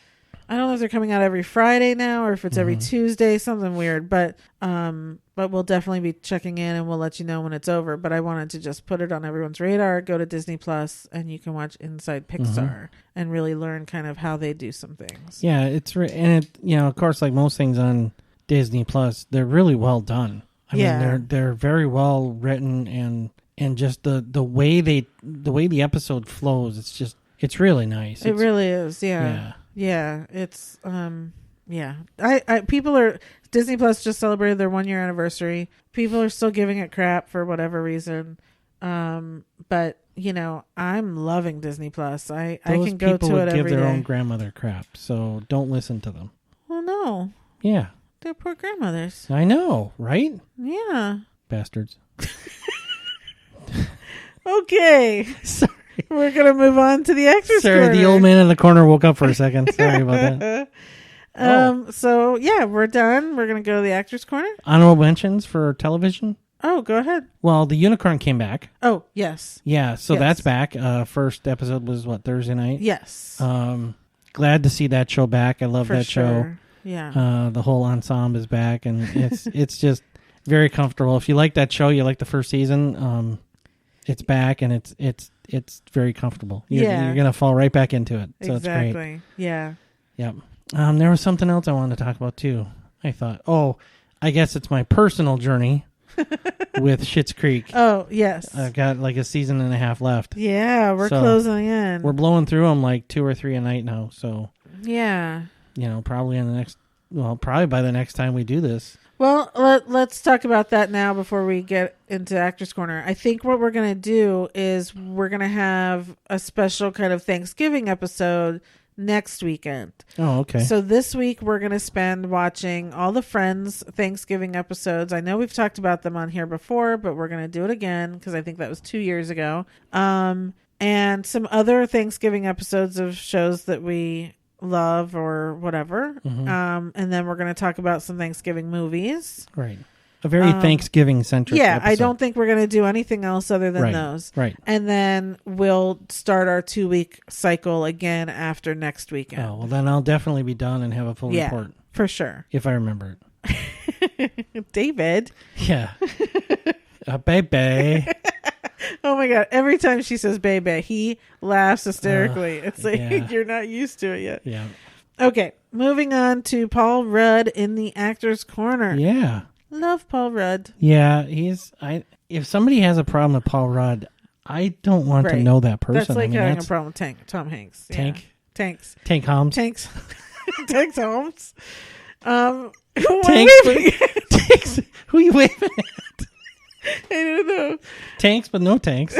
I don't know if they're coming out every Friday now or if it's every Tuesday, something weird, but we'll definitely be checking in and we'll let you know when it's over. But I wanted to just put it on everyone's radar. Go to Disney Plus and you can watch Inside Pixar and really learn kind of how they do some things. Yeah, and of course, like most things on Disney Plus, they're really well done. I mean, they're very well written and just the way the episode flows, it's really nice. It really is. Yeah. It's Disney Plus just celebrated their 1-year anniversary. People are still giving it crap for whatever reason. But I'm loving Disney Plus. I can go to it every day. Those people would give their own grandmother crap, so don't listen to them. Well, no. Yeah. They're poor grandmothers. I know, right? Yeah. Bastards. Okay. Sorry. We're going to move on to the actors corner. The old man in the corner woke up for a second. Sorry about that. So, we're done. We're going to go to the actors corner. Honorable mentions for television? Oh, go ahead. Well, The Unicorn came back. Oh, yes. Yeah, so that's back. First episode was, Thursday night? Yes. Glad to see that show back. I love that show. Yeah. The whole ensemble is back, and it's just very comfortable. If you like that show, you like the first season, it's back, and it's very comfortable. You're going to fall right back into it. So exactly. It's great. Yeah. Yep. There was something else I wanted to talk about, too. I thought, I guess it's my personal journey with Schitt's Creek. Oh, yes. I've got like a season and a half left. Yeah, we're closing in. We're blowing through them like 2 or 3 a night now. So, yeah. Probably probably by the next time we do this. Well, let's talk about that now before we get into Actors Corner. I think what we're going to do is we're going to have a special kind of Thanksgiving episode next weekend. Oh, okay. So this week we're going to spend watching all the Friends Thanksgiving episodes. I know we've talked about them on here before, but we're going to do it again because I think that was 2 years ago. And some other Thanksgiving episodes of shows that we love or whatever. And then we're going to talk about some Thanksgiving movies. Right. A very Thanksgiving centric episode. I don't think we're going to do anything else other than those. Right. And then we'll start our 2-week cycle again after next weekend. Oh, well then I'll definitely be done and have a full report. For sure. If I remember it. David. Yeah. Baby. Oh my God. Every time she says baby, he laughs hysterically. It's like, you're not used to it yet. Yeah. Okay. Moving on to Paul Rudd in the actor's corner. Yeah. Love Paul Rudd. Yeah. If somebody has a problem with Paul Rudd, I don't want to know that person. That's like having a problem with Tom Hanks. Tank Holmes. Tanks Holmes. Tanks. Who are you waving at? I don't know. Tanks, but no tanks.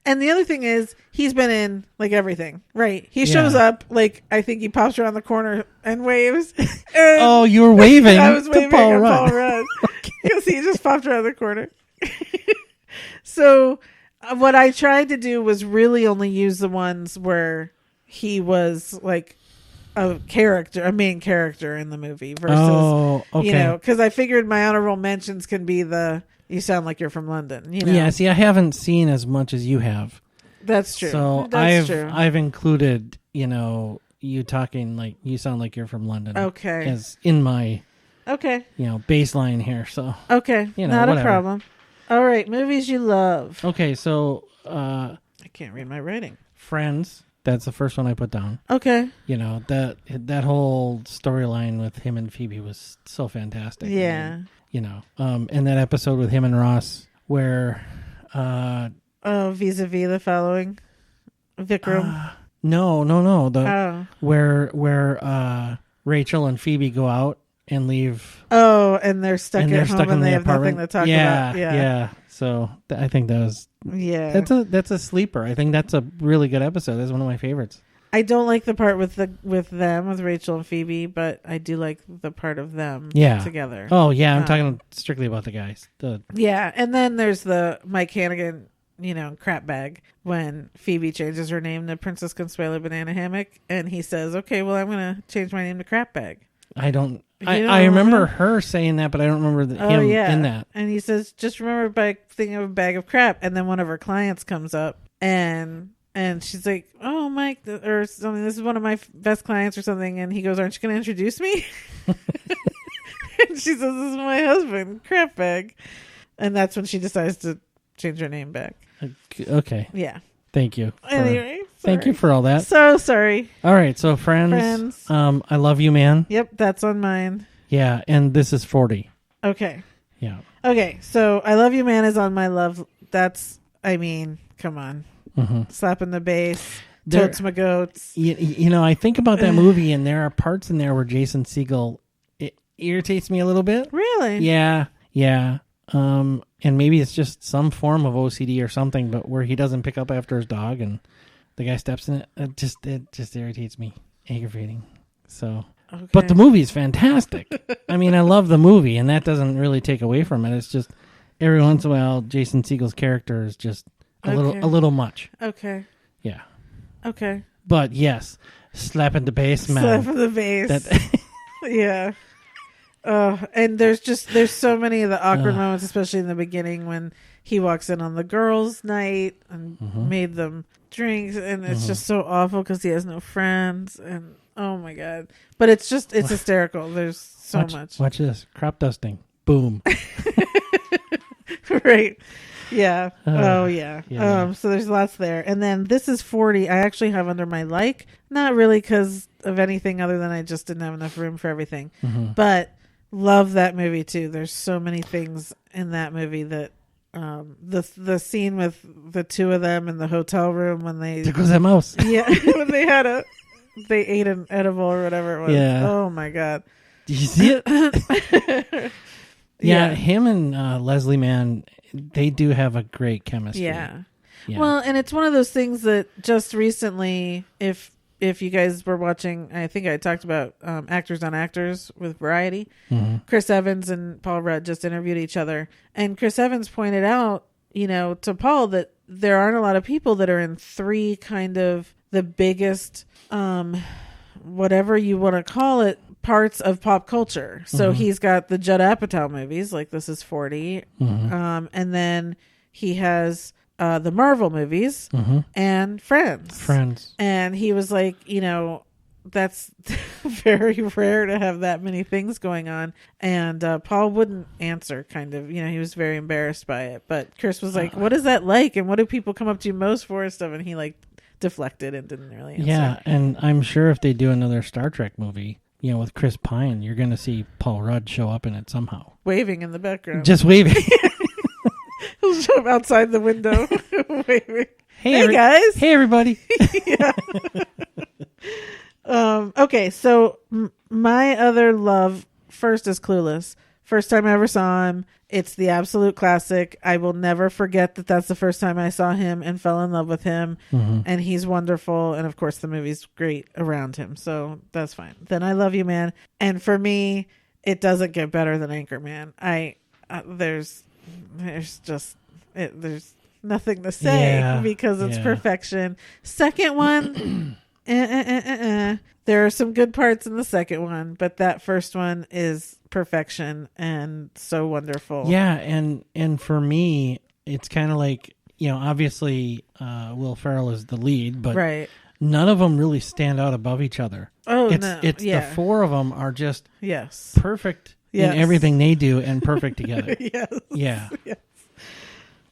And the other thing is, he's been in like everything, right? He shows up, like I think he pops around the corner and waves. And you were waving. I was waving to Paul at Rudd. Paul Rudd because he just popped around the corner. So, what I tried to do was really only use the ones where he was like a main character in the movie versus, because I figured my honorable mentions can be you sound like you're from London. Yeah, see, I haven't seen as much as you have. That's true. So I've included, you talking like you sound like you're from London. Okay. As in my, baseline here. So okay, not whatever. A problem. All right, movies you love. Okay, so I can't read my writing. Friends. That's the first one I put down. Okay. That whole storyline with him and Phoebe was so fantastic. Yeah. And that episode with him and Ross where vis-a-vis the following Vikram. No. Where Rachel and Phoebe go out and leave. Oh, and they're stuck at home and they have nothing to talk about. Yeah. So I think that was that's a sleeper. I think that's a really good episode. That's one of my favorites. I don't like the part with Rachel and Phoebe, but I do like the part of them together. Oh yeah, I'm talking strictly about the guys. Yeah, and then there's the Mike Hannigan, crap bag when Phoebe changes her name to Princess Consuelo Banana Hammock, and he says, "Okay, well, I'm going to change my name to crap bag." I remember her saying that, but I don't remember him in that. And he says, "Just remember by thinking of a bag of crap." And then one of her clients comes up and she's like, "Oh, Mike," or something. "This is one of my best clients," or something. And he goes, "Aren't you going to introduce me?" And she says, "This is my husband, crap bag." And that's when she decides to change her name back. Okay. Yeah. Thank you. Anyway. Thank you for all that. So sorry. All right. So Friends. I Love You, Man. Yep. That's on mine. Yeah. And This Is 40. Okay. Yeah. Okay. So I Love You, Man is on my love. Come on. Mm-hmm. Slapping the bass. Totes my goats. I think about that movie and there are parts in there where Jason Segel, it irritates me a little bit. Really? Yeah. Yeah. And maybe it's just some form of OCD or something, but where he doesn't pick up after his dog and the guy steps in it, it just irritates me, aggravating. So, okay. But the movie is fantastic. I mean, I love the movie, and that doesn't really take away from it. It's just every once in a while, Jason Segel's character is just a little much. Okay. Yeah. Okay. But yes, slapping the bass, man. Slapping the bass. Yeah. And there's so many of the awkward moments, especially in the beginning when he walks in on the girls' night and made them drinks, and it's just so awful because he has no friends, and oh my God. But it's hysterical. There's so much. Watch this. Crop dusting. Boom. Right. Yeah. Yeah. So there's lots there. And then This Is 40 I actually have under my not really because of anything other than I just didn't have enough room for everything. But love that movie too. There's so many things in that movie that the scene with the two of them in the hotel room when there goes that mouse. Yeah. When they ate an edible or whatever it was. Yeah. Oh my God. Did you see it? Yeah, him and Leslie Mann, they do have a great chemistry. Yeah. Well, and it's one of those things that just recently, if you guys were watching, I think I talked about Actors on Actors with Variety. Chris Evans and Paul Rudd just interviewed each other. And Chris Evans pointed out, to Paul that there aren't a lot of people that are in three kind of the biggest, whatever you want to call it, parts of pop culture. So he's got the Judd Apatow movies, like This Is 40. And then he has the Marvel movies and Friends. And he was like, that's very rare to have that many things going on. And Paul wouldn't answer, kind of. He was very embarrassed by it. But Chris was like, what is that like? And what do people come up to you most for and stuff? And he like deflected and didn't really answer. Yeah, and I'm sure if they do another Star Trek movie, with Chris Pine, you're going to see Paul Rudd show up in it somehow. Waving in the background. Just waving. He'll show up outside the window waving. Hey guys. Hey, everybody. Yeah. Okay, so my other love first is Clueless. First time I ever saw him. It's the absolute classic. I will never forget that that's the first time I saw him and fell in love with him. Mm-hmm. And he's wonderful. And of course the movie's great around him. So that's fine. Then I Love You Man. And for me, it doesn't get better than Anchorman. There's nothing to say because it's perfection. Second one, there are some good parts in the second one, but that first one is perfection and so wonderful. Yeah, and for me, it's kind of like, obviously Will Ferrell is the lead, but none of them really stand out above each other. Oh, it's the four of them are just perfect in everything they do and perfect together. Yes. Yeah. Yes.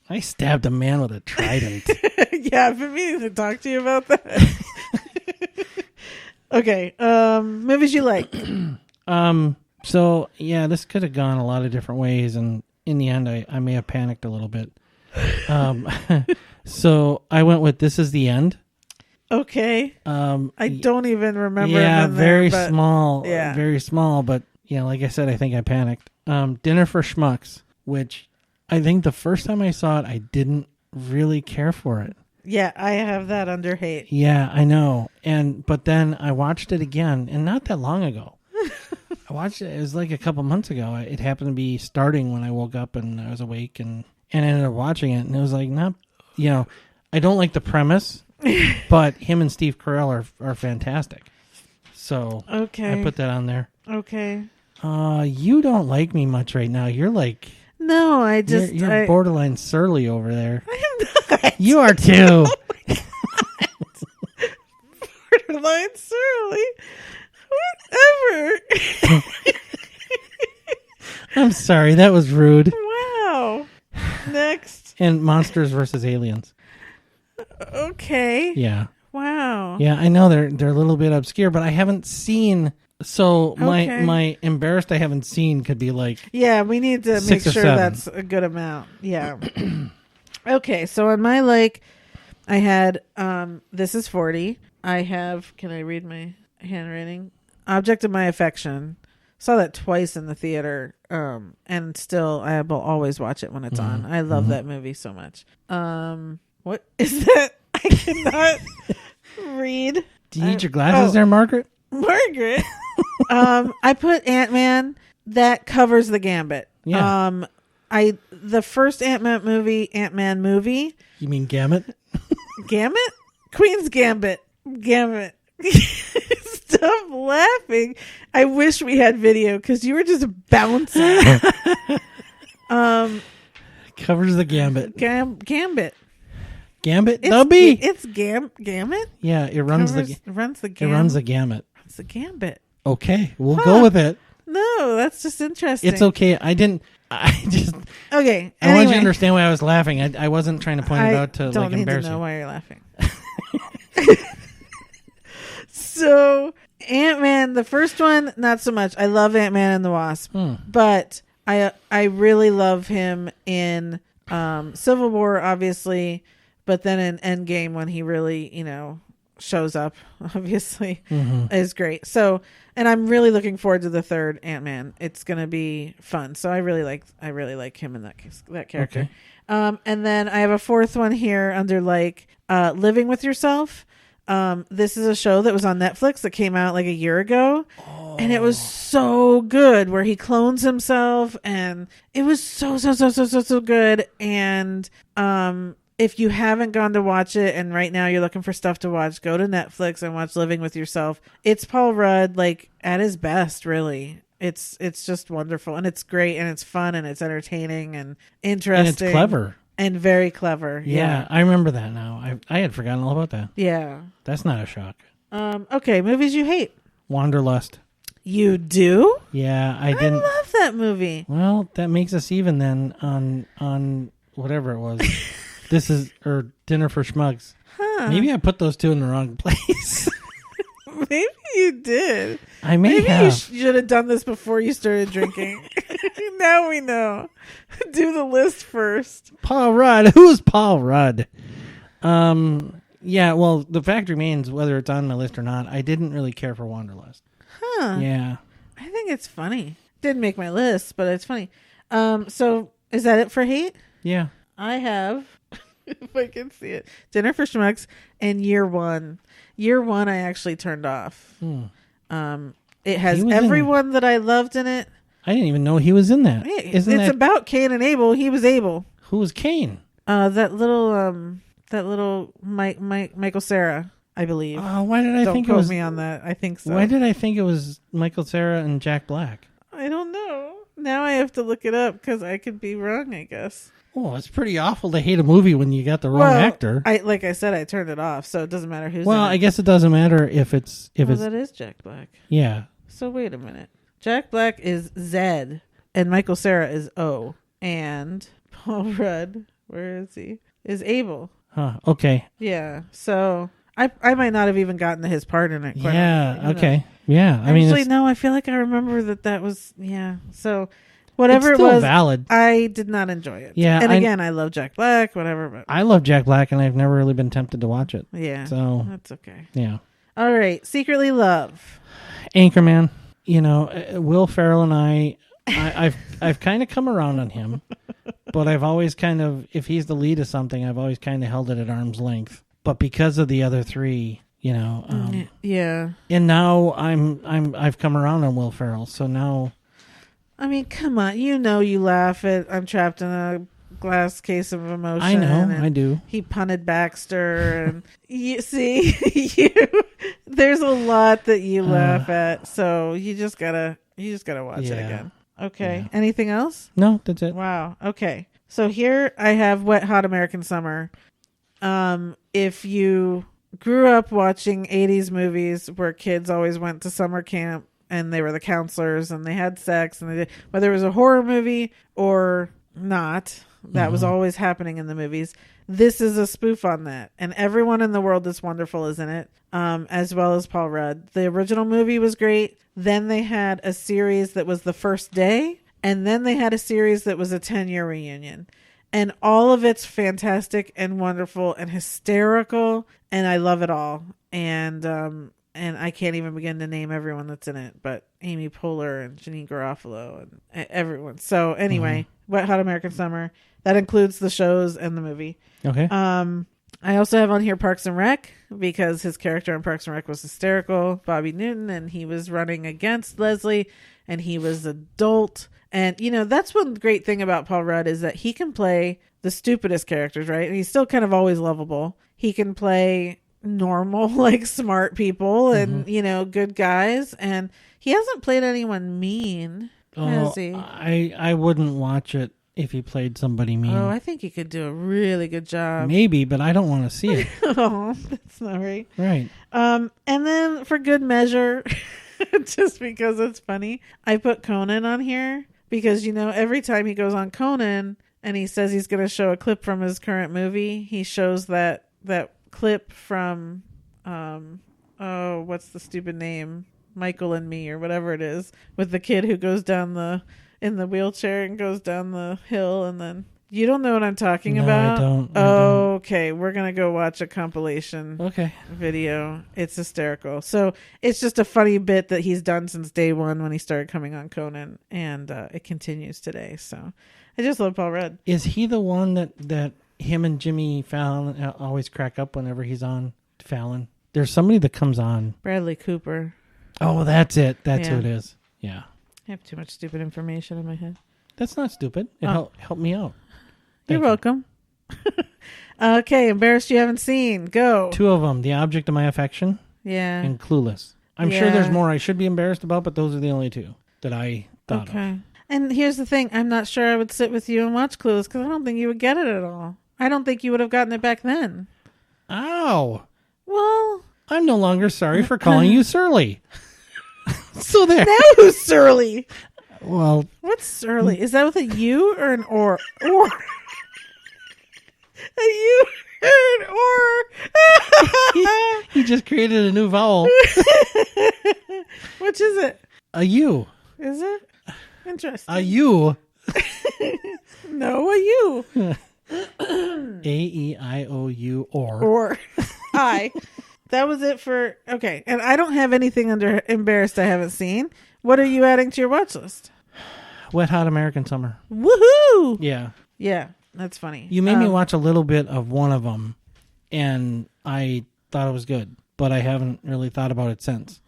I stabbed a man with a trident. Yeah, I've been meaning to talk to you about that. Okay, movies you like. So yeah, this could have gone a lot of different ways, and in the end, I may have panicked a little bit. So I went with This Is the End. Okay. I don't even remember. Yeah, very small. Yeah, very small. But like I said, I think I panicked. Dinner for Schmucks, which I think the first time I saw it, I didn't really care for it. Yeah, I have that under hate. Yeah, I know. But then I watched it again, and not that long ago. I watched it. It was like a couple months ago. It happened to be starting when I woke up and I was awake, and I ended up watching it, and it was like, I don't like the premise, but him and Steve Carell are fantastic. So I put that on there. Okay. You don't like me much right now. You're like... No, I just... You're borderline surly over there. I am not. You are too. Borderline surly. Whatever. I'm sorry, that was rude. Wow. Next. And Monsters versus Aliens. Okay. Yeah. Wow. Yeah, I know they're a little bit obscure, but I haven't seen... So my embarrassed I haven't seen could be like... Yeah, we need to make sure that's a good amount. Yeah. Okay, so on my I had This Is 40. I have... Can I read my handwriting? Object of My Affection. Saw that twice in the theater. And still, I will always watch it when it's on. I love that movie so much. What is that? I cannot read. Do you need your glasses there, Margaret? Margaret. I put Ant-Man. That covers the gambit. Yeah. The first Ant-Man movie. You mean Gambit? Gambit? Queen's Gambit. Gambit. Stop laughing. I wish we had video because you were just bouncing. Covers the gambit. Gambit. Gambit? It's Gambit? Yeah, it runs the gamut. It runs the gambit. Okay, we'll go with it. No, that's just interesting. It's okay. Okay. I want you to understand why I was laughing. I wasn't trying to point it out to don't need embarrass to know you. why you're laughing. So Ant-Man, the first one, not so much. I love Ant-Man and the Wasp, but I really love him in Civil War, obviously, but then in Endgame when he really, shows up, obviously, is great. So, and I'm really looking forward to the third Ant-Man. It's gonna be fun. So I really like him in that character. Okay. And then I have a fourth one here under Living with Yourself. This is a show that was on Netflix that came out like a year ago, and it was so good where he clones himself, and it was so good. And if you haven't gone to watch it and right now you're looking for stuff to watch, go to Netflix and watch Living with Yourself. It's Paul Rudd at his best, really. It's just wonderful, and it's great, and it's fun, and it's entertaining and interesting, and it's clever. And very clever. Yeah, I remember that now. I had forgotten all about that. Yeah. That's not a shock. Okay, movies you hate. Wanderlust. You do? Yeah, I didn't. I love that movie. Well, that makes us even then on whatever it was. or Dinner for Schmucks. Huh. Maybe I put those two in the wrong place. Maybe you did. Maybe have. You should have done this before you started drinking. Now we know. Do the list first. Paul Rudd. Who's Paul Rudd? Yeah, well, the fact remains, whether it's on my list or not, I didn't really care for Wanderlust. Huh. Yeah. I think it's funny. Didn't make my list, but it's funny. So is that it for hate? Yeah. I have, if I can see it, Dinner for Schmucks and Year One. Year One I actually turned off. It has everyone that I loved in it. I didn't even know he was in that. It's about Cain and Abel. He was Abel. Who was Cain? That little Michael Cera, I believe. Why did I think it was me on that? I think so. Why did I think it was Michael Cera and Jack Black? I don't know. Now I have to look it up because I could be wrong, I guess. Oh, it's pretty awful to hate a movie when you got the wrong actor. Like I said, I turned it off, so it doesn't matter who's in it. I guess it doesn't matter if it's that is Jack Black. Yeah. So wait a minute. Jack Black is Z, and Michael Cera is O, and Paul Rudd, where is he? Is Abel. Huh. Okay. Yeah. So I might not have even gotten to his part in it. Yeah. Okay. Yeah. I feel like I remember that was So whatever it's it was, valid. I did not enjoy it. Yeah. And again, I love Jack Black. Whatever. But I love Jack Black, and I've never really been tempted to watch it. Yeah. So that's okay. Yeah. All right. Secretly Love. Anchorman. Will Ferrell and I've kind of come around on him, but I've always kind of, if he's the lead of something, I've always kind of held it at arm's length. But because of the other three, yeah. And now I've come around on Will Ferrell, so now. I mean, come on, you laugh at I'm Trapped in a Glass Case of Emotion. I know, I do. He punted Baxter, and you see, there's a lot that you laugh at, so you just gotta watch it again. Okay. Yeah. Anything else? No, that's it. Wow. Okay. So here I have Wet Hot American Summer. If you grew up watching 80s movies where kids always went to summer camp and they were the counselors and they had sex and whether it was a horror movie or not, that was always happening in the movies. This is a spoof on that. And everyone in the world that's wonderful is in it, as well as Paul Rudd. The original movie was great. Then they had a series that was The First Day. And then they had a series that was a 10-year reunion. And all of it's fantastic and wonderful and hysterical. And I love it all. And I can't even begin to name everyone that's in it. But Amy Poehler and Janine Garofalo and everyone. So anyway, Wet Hot American Summer. That includes the shows and the movie. Okay. I also have on here Parks and Rec because his character in Parks and Rec was hysterical, Bobby Newton, and he was running against Leslie, and he was adult. And, that's one great thing about Paul Rudd is that he can play the stupidest characters, right? And he's still kind of always lovable. He can play normal, like smart people and, good guys. And he hasn't played anyone mean, has he? I wouldn't watch it if he played somebody mean. Oh, I think he could do a really good job. Maybe, but I don't want to see it. Oh, that's not right. Right. And then for good measure, just because it's funny, I put Conan on here because, every time he goes on Conan and he says he's going to show a clip from his current movie, he shows that clip from, what's the stupid name? Michael and Me or whatever it is, with the kid who goes down in the wheelchair and goes down the hill, and then you don't know what I'm talking about? I don't. Okay, we're gonna go watch a compilation video. It's hysterical. So it's just a funny bit that he's done since day one when he started coming on Conan, and it continues today. So I just love Paul Rudd. Is he the one that him and Jimmy Fallon always crack up whenever he's on Fallon? There's somebody that comes on. Bradley Cooper. Oh, that's it. That's who it is. Yeah. I have too much stupid information in my head. That's not stupid. It helped me out. You're welcome. Okay, embarrassed you haven't seen. Go. 2 of them. The Object of My Affection. Yeah. And Clueless. I'm sure there's more I should be embarrassed about, but those are the only 2 that I thought of. And here's the thing. I'm not sure I would sit with you and watch Clueless because I don't think you would get it at all. I don't think you would have gotten it back then. Ow. Well, I'm no longer sorry for calling you surly. So there. Now who's surly? Well, what's surly? Is that with a U or an or? Or a U or an or? he just created a new vowel. Which is it? A U. Is it? Interesting. A U. No, a U. A-E-I-O-U or. Or I. That was it for... Okay. And I don't have anything under embarrassed I haven't seen. What are you adding to your watch list? Wet Hot American Summer. Woohoo! Yeah. Yeah. That's funny. You made me watch a little bit of one of them, and I thought it was good, but I haven't really thought about it since.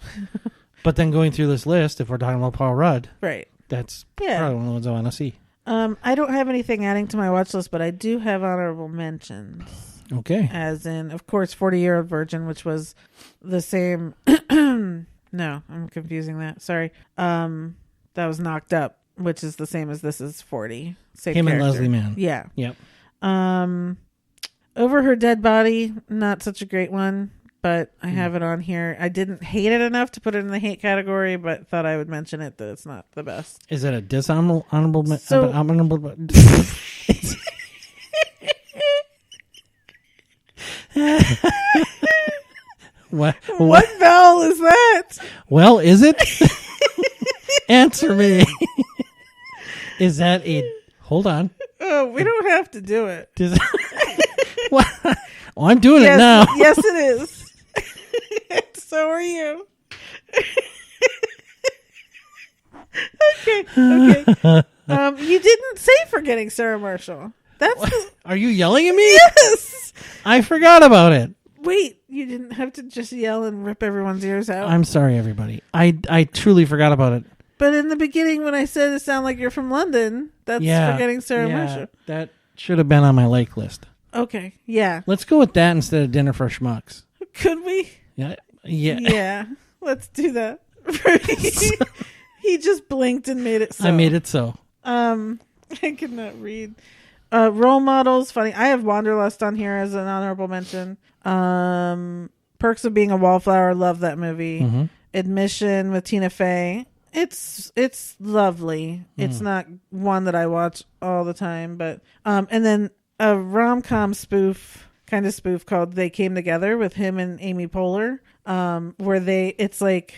But then going through this list, if we're talking about Paul Rudd, right? That's probably one of the ones I want to see. I don't have anything adding to my watch list, but I do have honorable mentions. Okay. As in, of course, 40-Year-Old Virgin, which was the same. No, I'm confusing that. Sorry. That was Knocked Up, which is the same as This Is 40. Same Him character. and Leslie Mann. Yeah. Yep. Over Her Dead Body, not such a great one, but I have it on here. I didn't hate it enough to put it in the hate category, but thought I would mention it that it's not the best. Is it a dishonorable? What vowel is that? Well, is it? Answer me. Is that a... Hold on. Oh, we don't have to do it. Well, I'm doing it now. Yes, it is. So are you. Okay. You didn't say Forgetting Sarah Marshall. Are you yelling at me? Yes. I forgot about it. Wait, you didn't have to just yell and rip everyone's ears out. I'm sorry, everybody. I truly forgot about it. But in the beginning, when I said it sounded like you're from London, that's Forgetting Sarah Marshall. That should have been on my like list. Okay, yeah. Let's go with that instead of Dinner for Schmucks. Could we? Yeah. Yeah, let's do that. He just blinked and made it so. I made it so. I could not read. Role models, funny. I have Wanderlust on here as an honorable mention. Perks of Being a Wallflower, love that movie. Mm-hmm. Admission with Tina Fey. It's lovely. It's not one that I watch all the time, but and then a rom-com kind of spoof called They Came Together with him and Amy Poehler, where it's like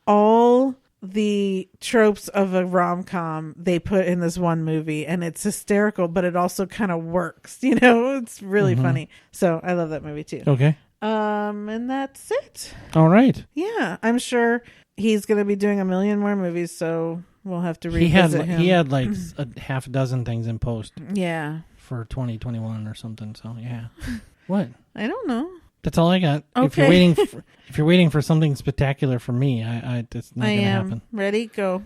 all the tropes of a rom-com they put in this one movie, and it's hysterical, but it also kind of works. It's really funny. So I love that movie too. Okay. And that's it. All right. Yeah, I'm sure he's going to be doing a million more movies, so we'll have to revisit him. He had like a half dozen things in post. Yeah. For 2021 or something. So yeah. What? I don't know. That's all I got. Okay. If you're waiting for something spectacular from me, it's not going to happen. Ready? Go.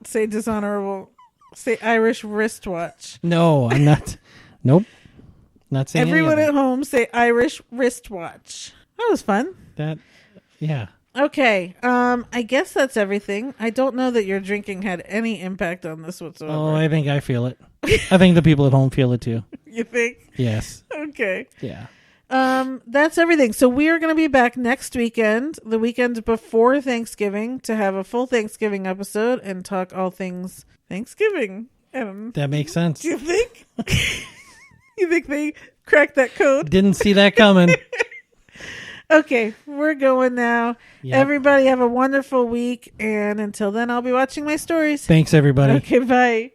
Say dishonorable. Say Irish wristwatch. No, I'm not. Nope. Not saying Everyone at home say Irish wristwatch. That was fun. Yeah. Okay. I guess that's everything. I don't know that your drinking had any impact on this whatsoever. Oh, I think I feel it. I think the people at home feel it too. You think? Yes. Okay. Yeah. That's everything. So we are going to be back next weekend, the weekend before Thanksgiving, to have a full Thanksgiving episode and talk all things Thanksgiving. That makes sense. Do you think? You think they cracked that code? Didn't see that coming. Okay, we're going now. Yep. Everybody have a wonderful week, and until then, I'll be watching my stories. Thanks, everybody. Okay, bye.